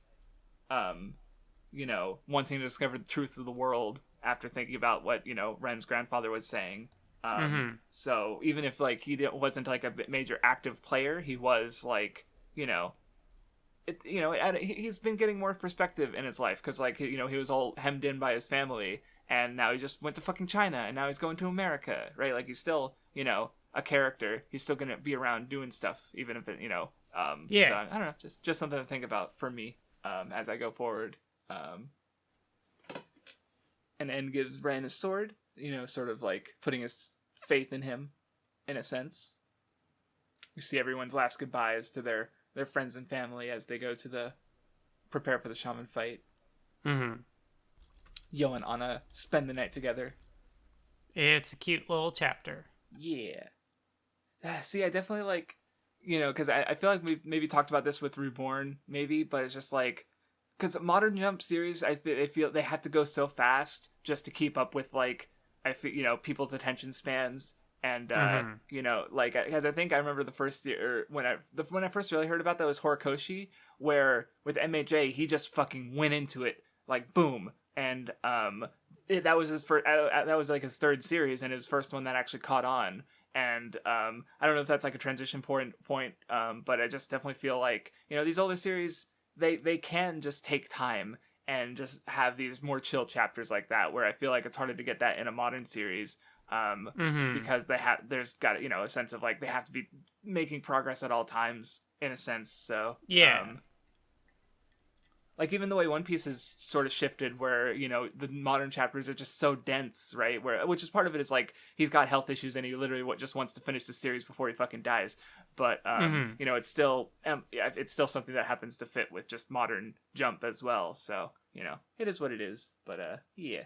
you know, wanting to discover the truth of the world after thinking about what, you know, Ren's grandfather was saying. So even if like wasn't like a major active player, he was like, you know, he's been getting more perspective in his life, because like, you know, he was all hemmed in by his family, and now he just went to fucking China, and now he's going to America, right? Like, he's still, you know, a character. He's still gonna be around doing stuff, even if it, you know, yeah. So I don't know, just something to think about for me, as I go forward. And N gives Ren a sword, you know, sort of like putting his faith in him, in a sense. You see everyone's last goodbyes to their friends and family as they go to prepare for the shaman fight. Yo and Anna spend the night together. It's a cute little chapter. Yeah. See, I definitely like, you know, because I feel like we've maybe talked about this with Reborn, maybe, but it's just like, because Modern Jump series, I feel they have to go so fast just to keep up with, like, I feel, you know, people's attention spans. And, you know, like, because I think I remember the first year, when I first really heard about that was Horikoshi, where with MHA, he just fucking went into it, like, boom. And that was his first, that was like his third series, and his first one that actually caught on. And I don't know if that's like a transition point, but I just definitely feel like, you know, these older series, they can just take time and just have these more chill chapters like that, where I feel like it's harder to get that in a modern series, because there's got, you know, a sense of like they have to be making progress at all times, in a sense. So yeah. Like, even the way One Piece has sort of shifted, where, you know, the modern chapters are just so dense, right? Which is part of it is, like, he's got health issues and he literally just wants to finish the series before he fucking dies. But, you know, it's still something that happens to fit with just modern Jump as well. So, you know, it is what it is. But, yeah.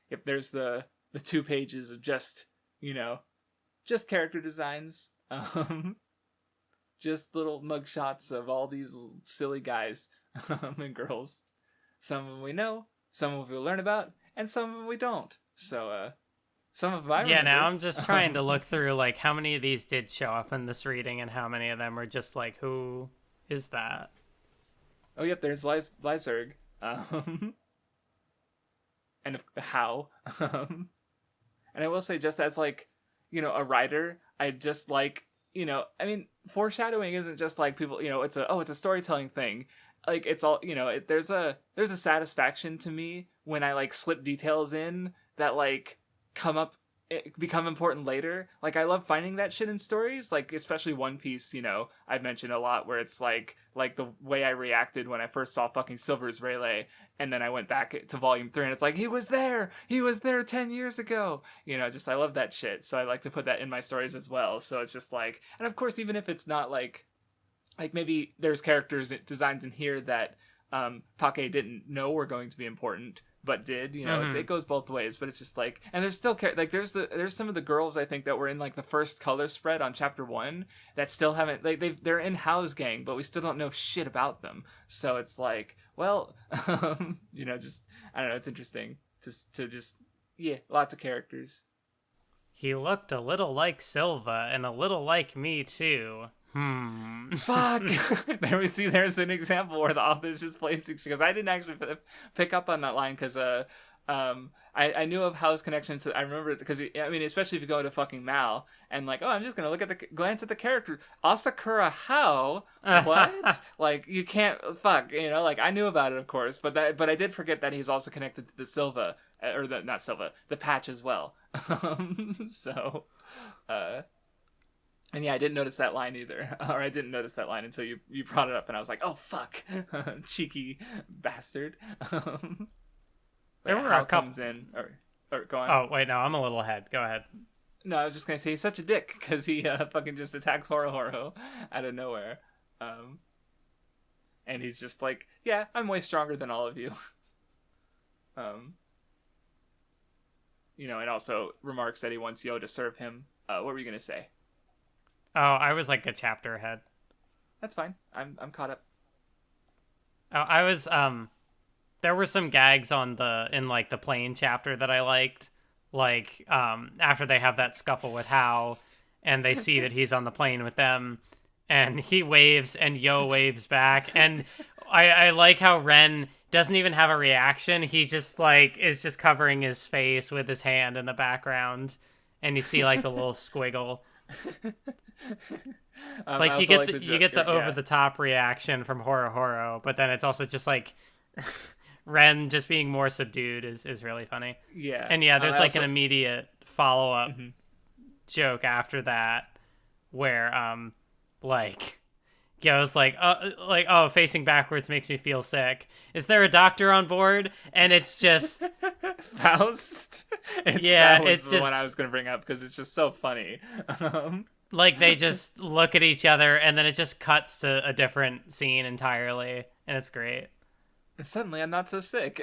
If there's the 2 pages of just, you know, just character designs, just little mugshots of all these silly guys and girls. Some of them we know, some of them we'll learn about, and some of them we don't. So, some of them I remember. Now I'm just trying to look through, like, how many of these did show up in this reading, and how many of them are just like, who is that? Oh, yep, there's Lyserg. And How. And I will say, just as, like, you know, a writer, I just like, you know, I mean, foreshadowing isn't just like people, you know, it's a storytelling thing. Like, it's all, you know, there's a satisfaction to me when I, like, slip details in that, like, become important later. Like, I love finding that shit in stories, like, especially One Piece, you know, I've mentioned a lot, where it's like the way I reacted when I first saw fucking Silver's Rayleigh, and then I went back to volume 3 and it's like, he was there 10 years ago, you know, just, I love that shit. So I like to put that in my stories as well. So it's just like, and of course, even if it's not like maybe there's characters designs in here that Takei didn't know were going to be important, but did, you know, it goes both ways. But it's just like, and there's still like there's some of the girls I think that were in like the first color spread on chapter 1 that still haven't, like, they're in House Gang, but we still don't know shit about them. So it's like, well, you know, just, I don't know, it's interesting to just, yeah, lots of characters. He looked a little like Silva and a little like me too. Fuck. There we see. There's an example where the author's just placing, because I didn't actually pick up on that line, because I knew of Howe's connection to, I remember it because, I mean, especially if you go to fucking Mal and like, oh, I'm just gonna glance at the character Asakura Howe. What? Like, you can't, fuck, you know, like, I knew about it, of course, but I did forget that he's also connected to the Silva, or the Patch as well. So, and yeah, I didn't notice that line either. Or I didn't notice that line until you brought it up, and I was like, oh, fuck. Cheeky bastard. But There were Hao a couple. comes in, or go on. Oh wait, no, I'm a little ahead. Go ahead. No, I was just gonna say he's such a dick because he fucking just attacks Horo Horo out of nowhere, and he's just like, yeah, I'm way stronger than all of you. And also remarks that he wants Yo to serve him. What were you gonna say? Oh, I was like a chapter ahead. That's fine. I'm caught up. Oh, I was there were some gags in the plane chapter that I liked. Like after they have that scuffle with Hao and they see that he's on the plane with them and he waves and Yo waves back, and I like how Ren doesn't even have a reaction. He just like is just covering his face with his hand in the background, and you see like the little squiggle. Like you get the over the top reaction from Horo Horo, but then it's also just like Ren just being more subdued is really funny. Yeah. And yeah, there's an immediate follow up joke after that where like Yo's like oh, facing backwards makes me feel sick. Is there a doctor on board? And it's just Faust. That was the one I was gonna bring up because it's just so funny. Like they just look at each other and then it just cuts to a different scene entirely, and it's great. Suddenly I'm not so sick.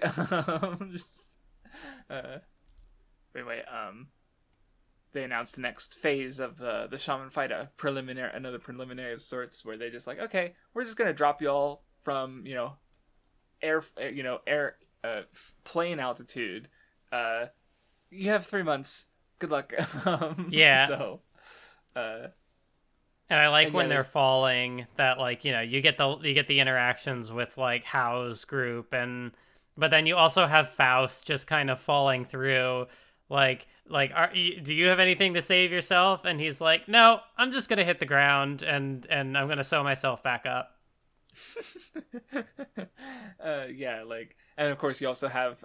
Anyway, they announced the next phase of the Shaman fight, another preliminary of sorts, where they just like, okay, we're just gonna drop you all from air plane altitude. You have 3 months. Good luck. Yeah. So. And I like when they're falling that you get the interactions with like Hao's group, but then you also have Faust just kind of falling through do you have anything to save yourself? And he's like, no, I'm just gonna hit the ground and I'm gonna sew myself back up. And of course you also have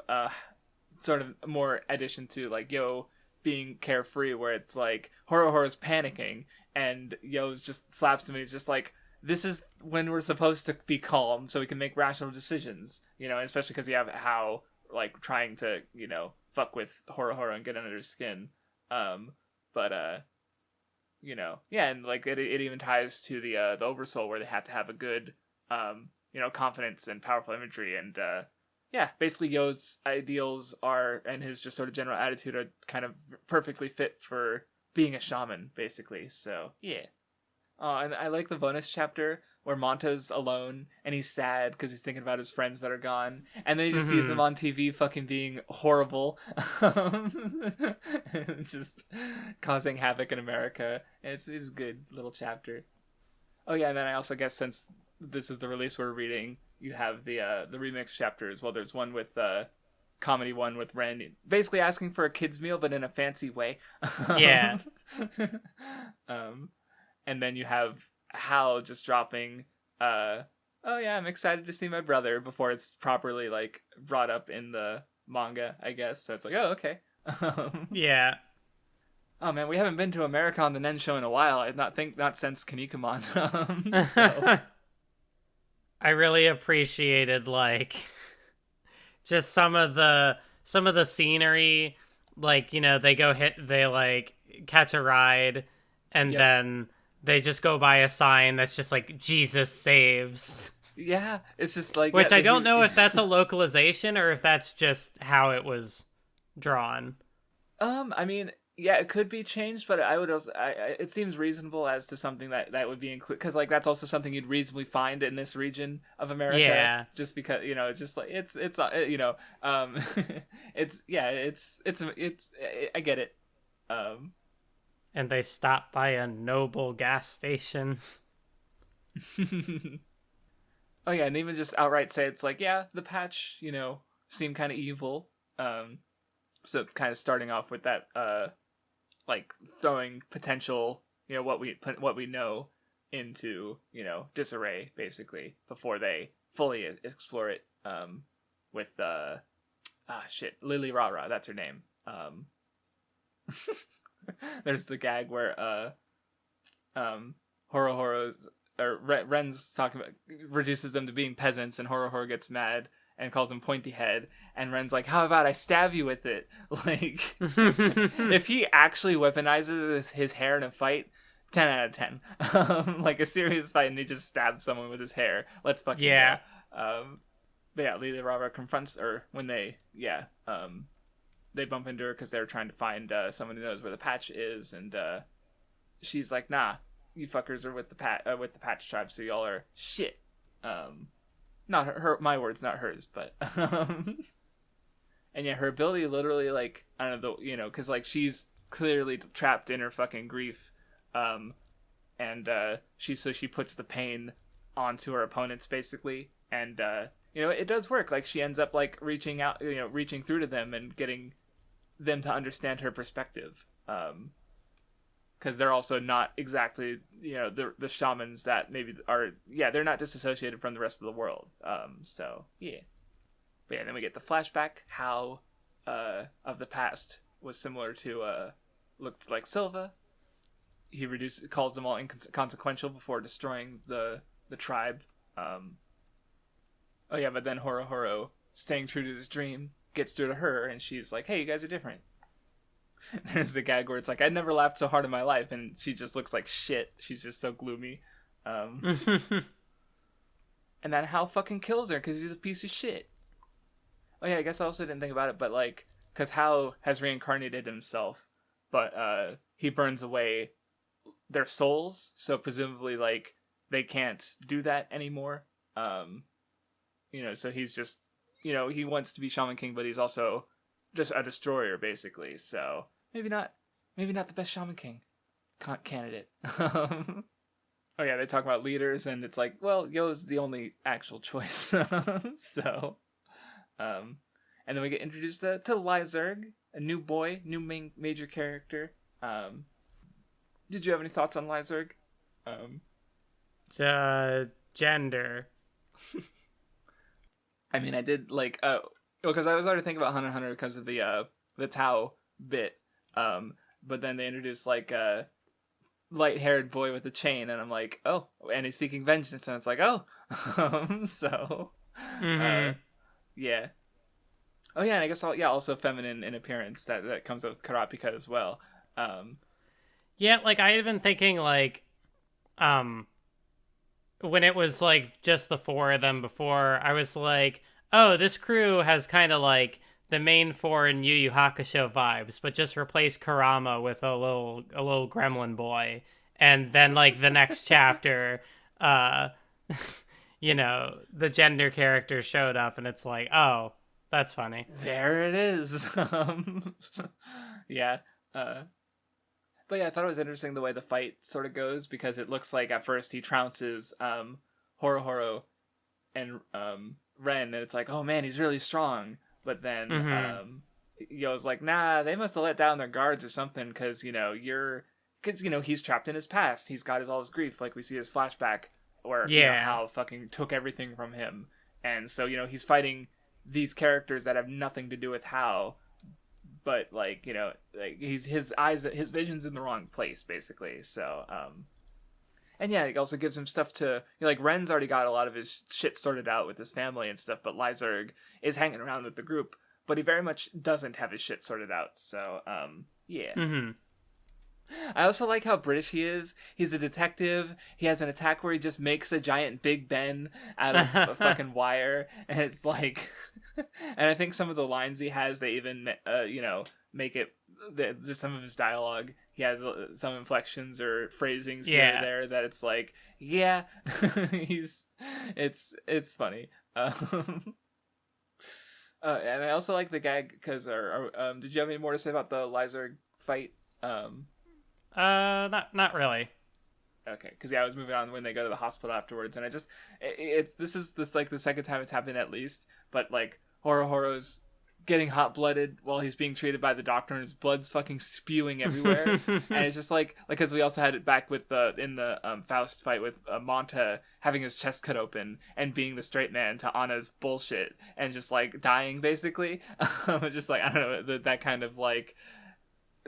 sort of more addition to like Yo being carefree, where it's like Horo Horo's panicking and Yo's just slaps him and he's just like, this is when we're supposed to be calm so we can make rational decisions, and especially because you have Hao like trying to fuck with Horo Horo and get under his skin, and like it even ties to the Oversoul, where they have to have a good confidence and powerful imagery, and basically Yo's ideals and his just sort of general attitude are kind of perfectly fit for being a shaman, basically. So yeah. And I like the bonus chapter where Monta's alone and he's sad because he's thinking about his friends that are gone, and then he just sees them on TV fucking being horrible, just causing havoc in America. It's a good little chapter. Oh yeah, and then I also guess since this is the release we're reading, you have the remix chapters. Well, there's one with comedy one with Ren basically asking for a kid's meal but in a fancy way. Yeah. And then you have Hal just dropping oh yeah, I'm excited to see my brother, before it's properly like brought up in the manga, I guess. So it's like, oh, okay. Yeah. Oh man, we haven't been to America on the Nen Show in a while. Not since Kinnikuman. So. I really appreciated just some of the scenery, they like catch a ride and then they just go by a sign that's just like Jesus saves. Yeah, it's just like, which I don't know if that's a localization or if that's just how it was drawn. I mean, yeah, it could be changed, but I would also, it seems reasonable as to something that would be included, because like that's also something you'd reasonably find in this region of America. Yeah, just because it's just like it's it's I get it. And they stop by a noble gas station. Oh yeah, and even just outright say it's like, yeah, the patch seem kind of evil. So kind of starting off with that like throwing potential, what we know into, disarray, basically, before they fully explore it with Lily Rara, that's her name. There's the gag where Ren's talking about, reduces them to being peasants, and Horo Horo gets mad and calls him Pointy Head. And Ren's like, how about I stab you with it? Like, if he actually weaponizes his hair in a fight, 10 out of 10. Like a serious fight and he just stabs someone with his hair. Let's fucking go. But yeah, Lily Rara confronts, or when they bump into her because they're trying to find someone who knows where the patch is, and she's like, nah, you fuckers are with the patch tribe, so y'all are shit. Not her my words, not hers, but and yeah, her ability literally, like, I don't know, because like she's clearly trapped in her fucking grief, and she puts the pain onto her opponents basically, and it does work. Like, she ends up like reaching out, reaching through to them and getting them to understand her perspective, because they're also not exactly the shamans that maybe are, they're not disassociated from the rest of the world, so yeah. But yeah, then we get the flashback how of the past was similar to looked like Silva. He calls them all inconsequential before destroying the tribe. Oh yeah, but then Horo Horo, staying true to his dream, gets through to her, and she's like, hey, you guys are different. There's the gag where it's like, I'd never laughed so hard in my life, and she just looks like shit. She's just so gloomy. And then Hal fucking kills her because he's a piece of shit. Oh yeah, I guess I also didn't think about it, but like, because Hal has reincarnated himself, but he burns away their souls, so presumably like they can't do that anymore. So he's just, he wants to be Shaman King, but he's also just a destroyer basically. So maybe not the best Shaman King candidate. Oh yeah, they talk about leaders, and it's like, well, Yo's the only actual choice. So, and then we get introduced to Lyzurg, a new boy, new major character. Did you have any thoughts on Lyzurg? Gender. I mean, I did like, because I was already thinking about Hunter x Hunter because of the Tao bit, but then they introduced like a light-haired boy with a chain, and I'm like, oh, and he's seeking vengeance, and it's like, oh, so, yeah. Oh yeah, and I guess also feminine in appearance that comes up with Karapika as well. Yeah, like I had been thinking like, when it was like just the four of them before, I was like, oh, this crew has kind of like the main four in Yu Yu Hakusho vibes, but just replace Kurama with a little gremlin boy, and then like the next chapter, the gender character showed up, and it's like, oh, that's funny. There it is. Yeah. But yeah, I thought it was interesting the way the fight sort of goes, because it looks like at first he trounces Horo Horo and Ren, and it's like, oh man, he's really strong. But then Yo's like, nah, they must have let down their guards or something, because he's trapped in his past. He's got all his grief, like we see his flashback where Hal fucking took everything from him, and so he's fighting these characters that have nothing to do with Hal. But like his vision's in the wrong place basically. So and yeah, it also gives him stuff to like Ren's already got a lot of his shit sorted out with his family and stuff, but Lyzurg is hanging around with the group, but he very much doesn't have his shit sorted out. So yeah. Mm-hmm. I also like how British he is. He's a detective. He has an attack where he just makes a giant Big Ben out of a fucking wire, and it's like, and I think some of the lines he has, they even make it. Just some of his dialogue, he has some inflections or phrasings here and there that it's like, yeah, it's funny. And I also like the gag because, did you have any more to say about the Lyzurg fight? Not really. Okay, because I was moving on when they go to the hospital afterwards, and this is like the second time it's happened at least, but like Horo Horo's getting hot-blooded while he's being treated by the doctor, and his blood's fucking spewing everywhere. And it's just like because we also had it back with in the Faust fight with Monta having his chest cut open and being the straight man to Anna's bullshit and just like dying basically. Just like, I don't know, that kind of like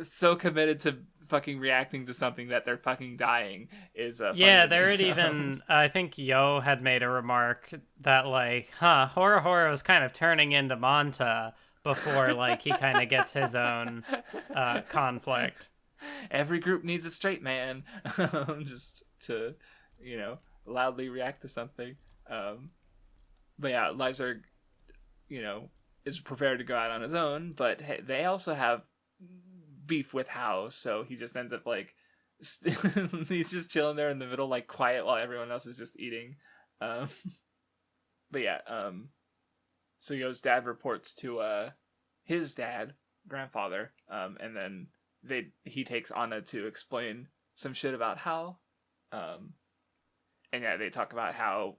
so committed to fucking reacting to something that they're fucking dying is yeah, there had even I think Yo had made a remark that like, Horo Horo is kind of turning into Manta before like he kind of gets his own conflict. Every group needs a straight man, just to, loudly react to something. But yeah, Lyserg, is prepared to go out on his own, but hey, they also have beef with Hao, so he just ends up like he's just chilling there in the middle, like quiet, while everyone else is just eating. But yeah, so Yo's dad reports to his grandfather, and then he takes Anna to explain some shit about Hao, and yeah, they talk about how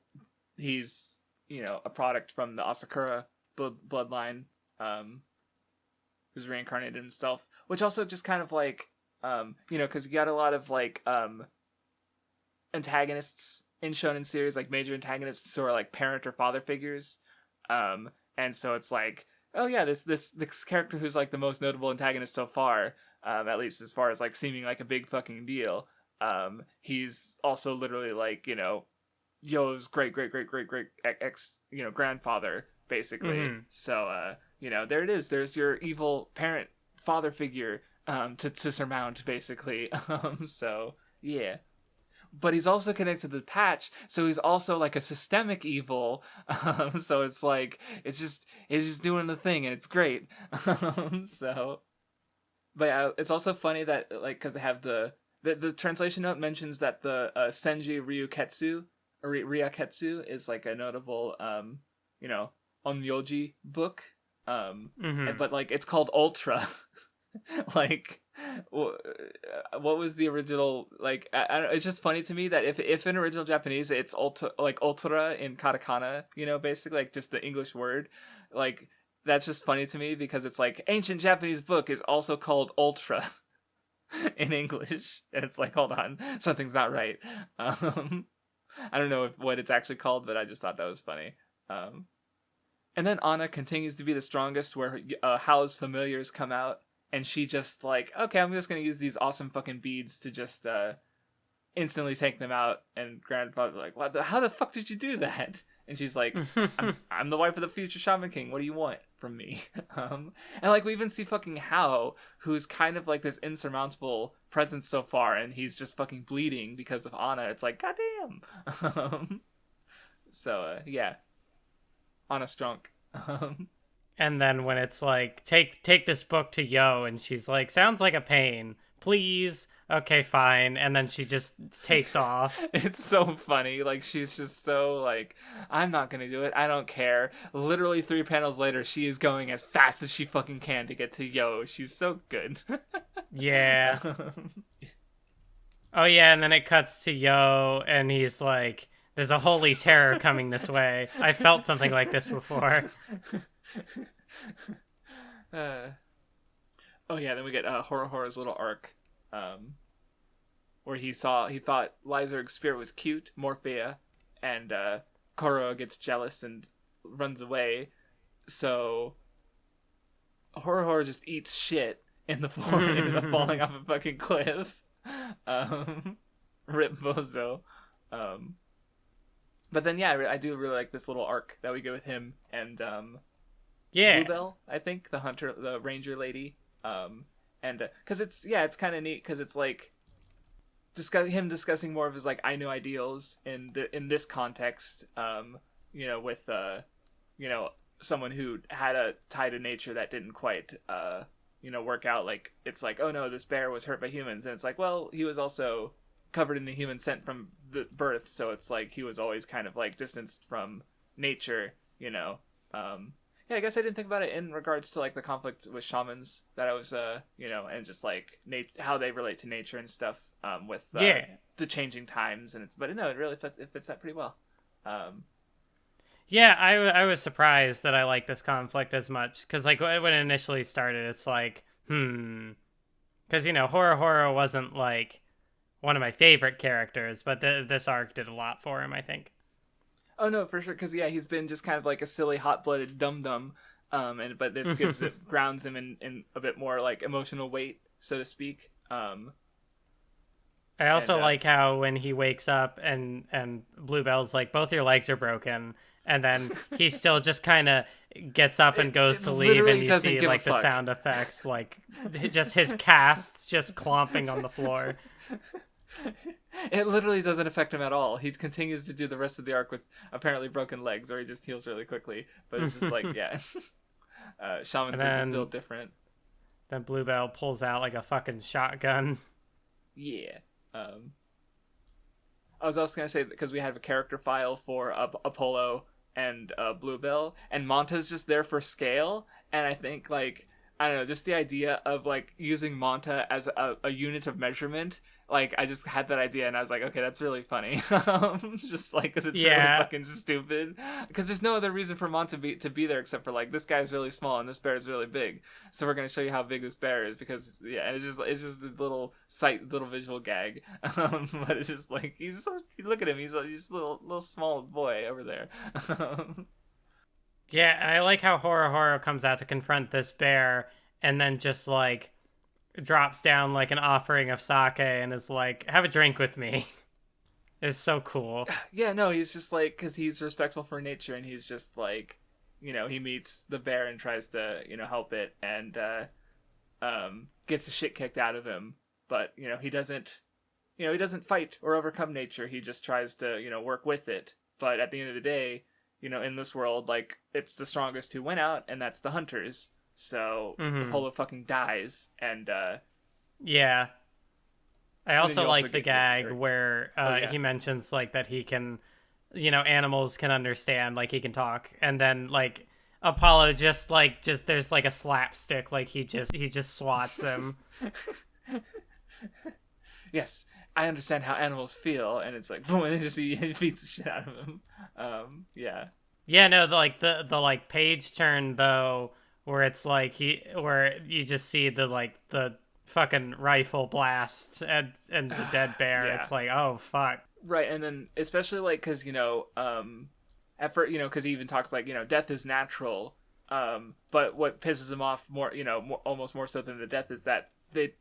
he's a product from the Asakura bloodline, who's reincarnated himself, which also just kind of like, because you got a lot of like antagonists in shonen series, like major antagonists who are like parent or father figures, and so it's like, oh yeah, this character who's like the most notable antagonist so far, at least as far as like seeming like a big fucking deal, he's also literally like Yo's great ex grandfather basically. Mm-hmm. So there it is. There's your evil parent father figure to surmount basically. So yeah. But he's also connected to the patch, so he's also like a systemic evil. So it's like it's just doing the thing, and it's great. So, but yeah, it's also funny that like because they have the translation note mentions that the Senji Ryaketsu is like a notable onmyoji book. But like it's called Ultra. Like, what was the original? Like, I don't, it's just funny to me that if in original Japanese it's ultra in katakana, basically like just the English word, like that's just funny to me because it's like ancient Japanese book is also called Ultra in English, and it's like, hold on, something's not right. I don't know what it's actually called, but I just thought that was funny. And then Anna continues to be the strongest, where Hao's familiars come out. And she just like, okay, I'm just going to use these awesome fucking beads to just instantly take them out. And grandfather's like, how the fuck did you do that? And she's like, I'm the wife of the future Shaman King. What do you want from me? And like we even see fucking Hao, who's kind of like this insurmountable presence so far. And he's just fucking bleeding because of Anna. It's like, goddamn. So yeah, Anna's drunk. And then when it's like, take this book to Yo, and she's like, sounds like a pain. Please. Okay, fine. And then she just takes off. It's so funny. Like, she's just so like, I'm not gonna do it. I don't care. Literally 3 panels later, she is going as fast as she fucking can to get to Yo. She's so good. Yeah. Oh, yeah, and then it cuts to Yo, and he's like, there's a holy terror coming this way. I felt something like this before. Oh yeah, then we get Horo Horo's little arc, where he thought Lyserg's spirit was cute, Morphea, and Koro gets jealous and runs away. So Horo Horo just eats shit in the floor, ended up falling off a fucking cliff. Rip Bozo. But then yeah, I do really like this little arc that we get with him and Bluebell, I think, the ranger lady, and because it's kind of neat because it's like him discussing more of his like Ainu ideals in this context, with someone who had a tie to nature that didn't quite work out. Like it's like, oh no, this bear was hurt by humans, and it's like, well, he was also covered in the human scent from the birth, so it's like he was always kind of like distanced from nature, Yeah, I guess I didn't think about it in regards to like the conflict with shamans that I was, and just like how they relate to nature and stuff, with the changing times, but no, it really fits that pretty well. Yeah, I was surprised that I liked this conflict as much because like when it initially started, it's like because Horo Horo wasn't like one of my favorite characters, but this arc did a lot for him, I think. Oh no, for sure, because yeah, he's been just kind of like a silly, hot-blooded dum-dum, but this grounds him in a bit more like emotional weight, so to speak. I also like how when he wakes up and Bluebell's like, both your legs are broken, and then he still just kind of gets up and goes to leave, and you see like the sound effects, like just his cast just clomping on the floor. It literally doesn't affect him at all. He continues to do the rest of the arc with apparently broken legs, or he just heals really quickly. But it's just like, yeah. Shamans are just built different. Then Bluebell pulls out like a fucking shotgun. Yeah. I was also going to say, because we have a character file for Apollo and Bluebell, and Monta's just there for scale, and I think, like, I don't know, just the idea of, like, using Monta as a unit of measurement, like, I just had that idea, and I was like, okay, that's really funny. Just, like, because it's really fucking stupid. Because there's no other reason for Monta to be there except for, like, this guy's really small and this bear is really big. So we're going to show you how big this bear is, because, yeah, and it's just a little visual gag. But it's just, like, look at him, he's just a little small boy over there. Yeah, I like how Horo Horo comes out to confront this bear, and then just, like, drops down like an offering of sake and is like, have a drink with me. It's so cool. Yeah, no, he's just like, because he's respectful for nature, and he's just like, you know, he meets the bear and tries to, you know, help it, and gets the shit kicked out of him, but, you know, he doesn't fight or overcome nature. He just tries to, you know, work with it. But at the end of the day, you know, in this world, like, it's the strongest who win out, and that's the hunters. So Apollo fucking dies, and yeah. I also like the gag where he mentions like that he can, you know, animals can understand, like he can talk, and then like Apollo just there's like a slapstick, like he just swats him. Yes, I understand how animals feel, and it's like boom, and he beats the shit out of him. Yeah. Yeah, no, the like page turn though, where it's like where you just see the fucking rifle blast and the dead bear. Yeah. It's like, oh fuck. Right, and then especially like because, you know, at first, you know, because he even talks like, you know, death is natural. But what pisses him off more, you know, almost more so than the death, is that the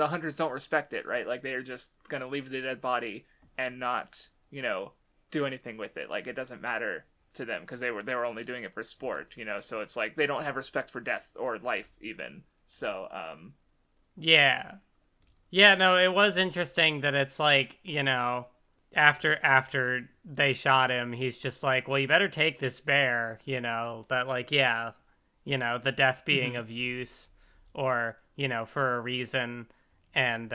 hunters don't respect it, right? Like they're just gonna leave the dead body and not, you know, do anything with it. Like it doesn't matter to them because they were only doing it for sport, you know. So it's like they don't have respect for death or life even. So yeah, no, it was interesting that it's like, you know, after they shot him, he's just like, well, you better take this bear, you know, that like, yeah, you know, the death being of use, or, you know, for a reason. And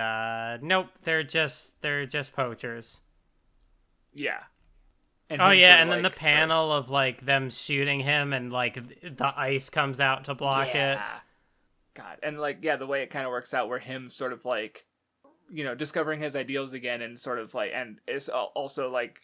nope, they're just poachers. Yeah. And and then the panel of like them shooting him, and like the ice comes out to block it. God, and like, yeah, the way it kind of works out, where him sort of like, you know, discovering his ideals again, and sort of like, and it's also like,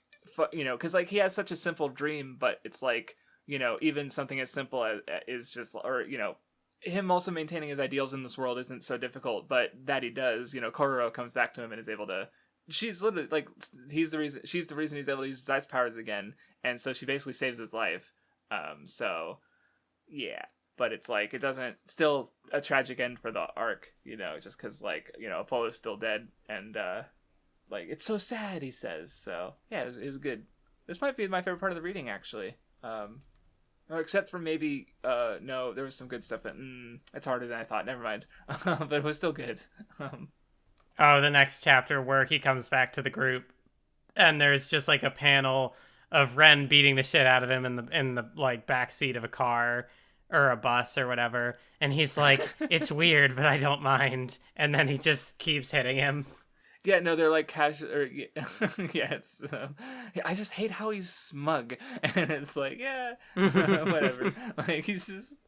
you know, because like he has such a simple dream, but it's like, you know, even something as simple as is just, or, you know, him also maintaining his ideals in this world isn't so difficult, but that he does, you know, Kororo comes back to him and is able to, she's literally like, she's the reason he's able to use his ice powers again, and so she basically saves his life. So yeah, but it's like, it doesn't, still a tragic end for the arc, you know, just because, like, you know, Apollo's still dead, and like, it's so sad, he says. So yeah, it was good. This might be my favorite part of the reading, actually. Except for maybe no, there was some good stuff, and it's harder than I thought. Never mind. But it was still good. The next chapter where he comes back to the group, and there's just like a panel of Ren beating the shit out of him in the like back seat of a car or a bus or whatever, and he's like, it's weird, but I don't mind, and then he just keeps hitting him. Yeah, no, they're like casual, or yeah, it's I just hate how he's smug, and it's like, yeah, whatever, like he's just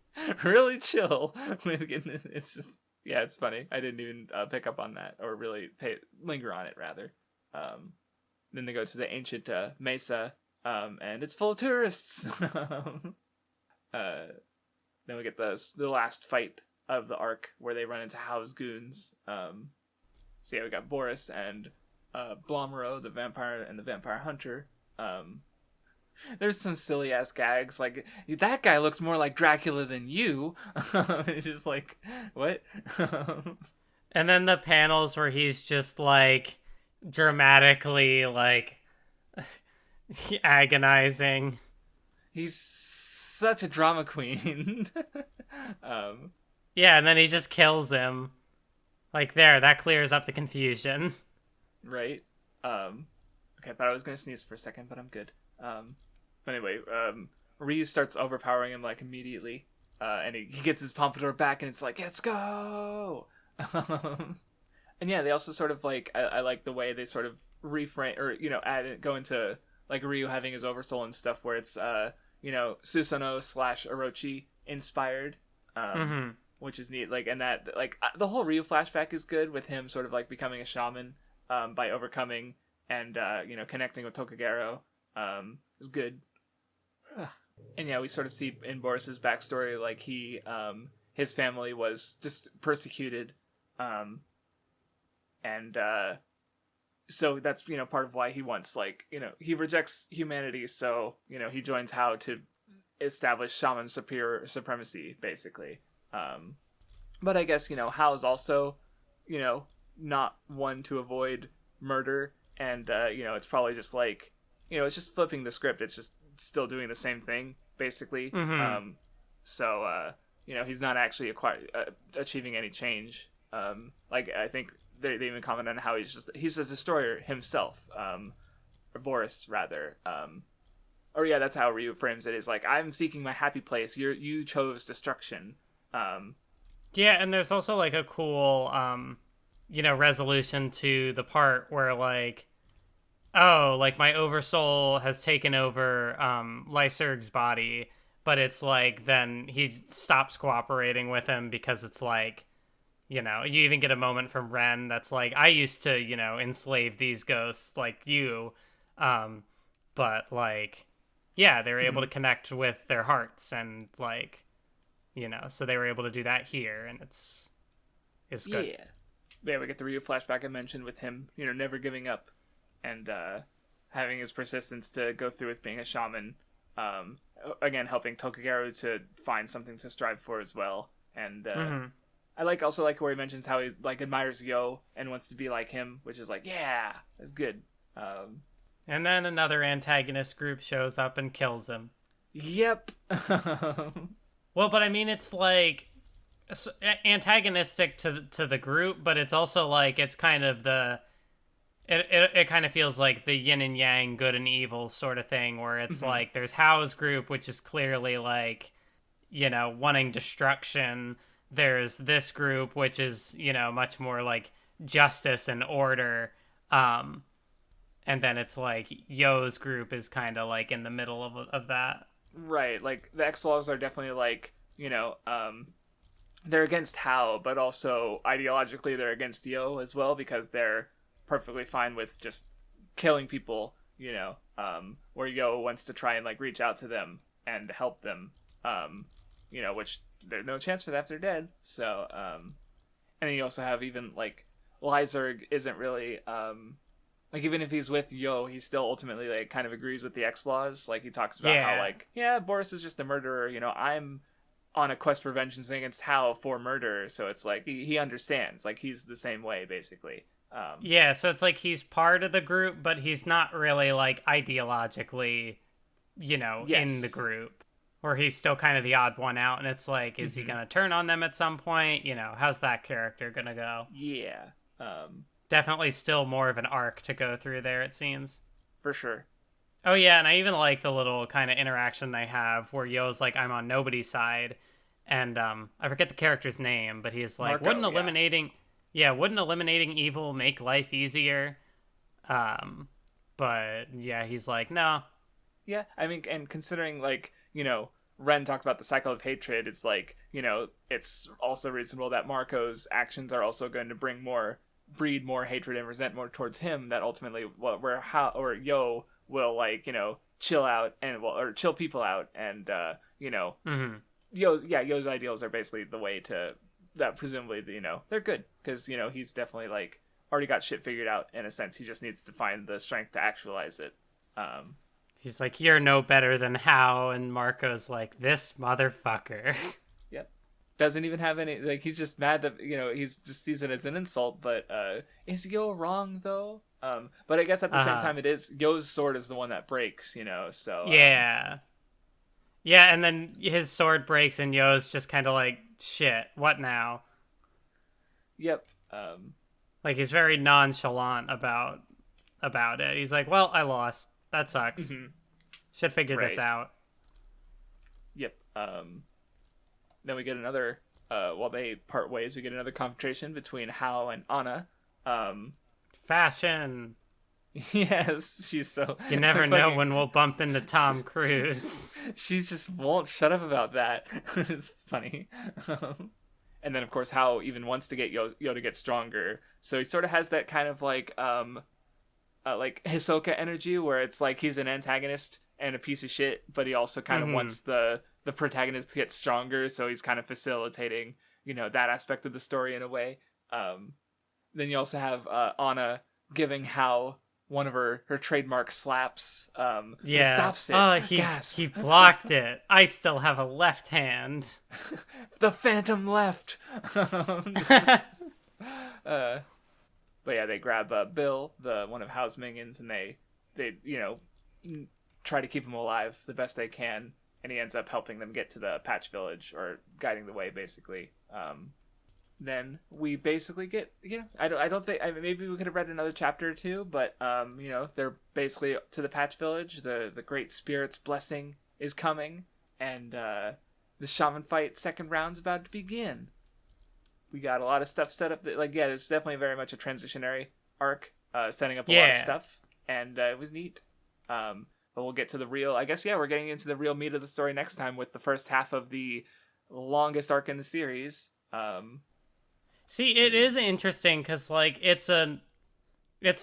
really chill with getting it. It's just, yeah, it's funny. I didn't even pick up on that, or really linger on it, rather. Then they go to the ancient mesa, and it's full of tourists. Then we get the last fight of the arc, where they run into Hao's goons. So yeah, we got Boris and Blomero, the vampire, and the vampire hunter. There's some silly ass gags, like, that guy looks more like Dracula than you. It's just like, what? And then the panels where he's just like dramatically like agonizing. He's such a drama queen. Yeah, and then he just kills him. Like there, that clears up the confusion. Right? Okay, I thought I was gonna sneeze for a second, but I'm good. But anyway, Ryu starts overpowering him like immediately. And he gets his pompadour back, and it's like, let's go! And yeah, they also sort of like, I like the way they sort of reframe, or, go into like Ryu having his oversoul and stuff, where it's, Susanoo / Orochi inspired, which is neat. Like, and that, like, the whole Ryu flashback is good, with him sort of like becoming a shaman, by overcoming and, connecting with Tokagero, is good. And yeah, we sort of see in Boris's backstory, like his family was just persecuted, and so that's part of why he wants, like, he rejects humanity, so he joins Hao to establish shaman supremacy, basically. But I guess Hao is also not one to avoid murder, and it's probably just like it's just flipping the script. It's just still doing the same thing, basically. So he's not actually achieving any change. Like, I think they even comment on how he's a destroyer himself, or Boris rather. Or yeah, that's how Ryu frames it. Is like, I'm seeking my happy place. You chose destruction. Yeah, and there's also like a cool resolution to the part where like, oh, like my oversoul has taken over Lyserg's body, but it's like then he stops cooperating with him because it's like, you even get a moment from Ren that's like, I used to, enslave these ghosts like you, but like, yeah, they were able to connect with their hearts, and like, so they were able to do that here, and it's good. Yeah, we get the Ryu flashback I mentioned with him, never giving up, and having his persistence to go through with being a shaman, again helping Tokagero to find something to strive for as well. And I also like where he mentions how he like admires Yo and wants to be like him, which is like, yeah, that's good. And then another antagonist group shows up and kills him. Yep. Well, but I mean, it's like antagonistic to the group, but it's also like, it's kind of it kind of feels like the yin and yang, good and evil sort of thing, where it's like there's Hao's group, which is clearly like, wanting destruction. There's this group, which is, much more like justice and order. And then it's like Yo's group is kind of like in the middle of that. Right. Like the X-Laws are definitely like, they're against Hao, but also ideologically they're against Yo as well, because they're perfectly fine with just killing people, where Yo wants to try and like reach out to them and help them, which there's no chance for that if they're dead. So, and then you also have even like Lyserg isn't really, like, even if he's with Yo, he still ultimately like kind of agrees with the X-Laws. Like, he talks about how like, yeah, Boris is just a murderer. I'm on a quest for vengeance against Hao for murder. So it's like he understands. Like, he's the same way basically. Yeah, so it's like he's part of the group, but he's not really like ideologically, in the group, or he's still kind of the odd one out. And it's like, is he gonna turn on them at some point? How's that character gonna go? Yeah. Definitely still more of an arc to go through there, it seems. For sure. Oh yeah, and I even like the little kind of interaction they have where Yo's like, I'm on nobody's side, and I forget the character's name, but he's like, Marco, wouldn't eliminating evil make life easier? But yeah, he's like, no. Yeah, I mean, and considering like, Ren talked about the cycle of hatred, it's like, it's also reasonable that Marco's actions are also going to breed more hatred and resentment more towards him, that ultimately where Yo will like, chill out and or chill people out, and Yo's ideals are basically the way to that, presumably, they're good because he's definitely like already got shit figured out in a sense. He just needs to find the strength to actualize it. He's like, you're no better than Hao, and Marco's like, this motherfucker. Yep. doesn't even have any, like, he's just mad that, he's just sees it as an insult, but is Yo wrong though? But I guess at the same time it is Yo's sword is the one that breaks, so yeah. Yeah, and then his sword breaks and Yo's just kind of like, shit, what now? Yep. Like, he's very nonchalant about it. He's like, well, I lost. That sucks. Mm-hmm. Should figure this out. Yep. Then we get another, while they part ways, we get another confrontation between Hao and Anna. Fashion. Yes, she's so... You never know when we'll bump into Tom Cruise. She just won't shut up about that. It's funny. And then, of course, Hao even wants to get Yo to get stronger. So he sort of has that kind of like Hisoka energy, where it's like he's an antagonist and a piece of shit, but he also kind of wants the protagonist to get stronger, so he's kind of facilitating, that aspect of the story in a way. Then you also have Anna giving Hao one of her trademark slaps. Yeah. Stops it. Oh, he blocked it. I still have a left hand. The phantom left. But yeah, they grab Bill, one of Hao's minions, and they try to keep him alive the best they can, and he ends up helping them get to the Patch Village, or guiding the way, basically. Then we basically get, I don't think, maybe we could have read another chapter or two, but they're basically to the Patch Village. The Great Spirit's blessing is coming, and the Shaman fight second round's about to begin. We got a lot of stuff set up. It's definitely very much a transitionary arc, setting up a lot of stuff, and it was neat. But we'll get to the real, we're getting into the real meat of the story next time with the first half of the longest arc in the series. See, it is interesting because, like, it's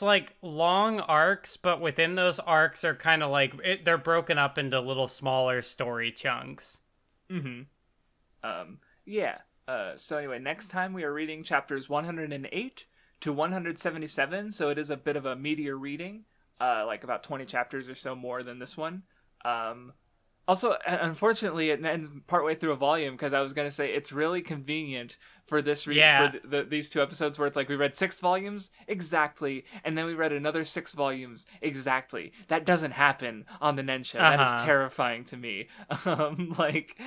like long arcs, but within those arcs are kind of like, they're broken up into little smaller story chunks. Mm-hmm. Yeah. So anyway, next time we are reading chapters 108 to 177, so it is a bit of a meatier reading, like about 20 chapters or so more than this one. Also, unfortunately, it ends partway through a volume, because I was going to say it's really convenient for this for these two episodes where it's like we read 6 volumes exactly, and then we read another 6 volumes exactly. That doesn't happen on the Nen Show. That is terrifying to me. Like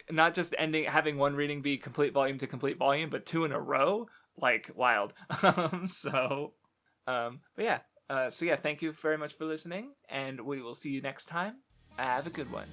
not just having one reading be complete volume to complete volume, but 2 in a row, like wild. So yeah, thank you very much for listening, and we will see you next time. Have a good one.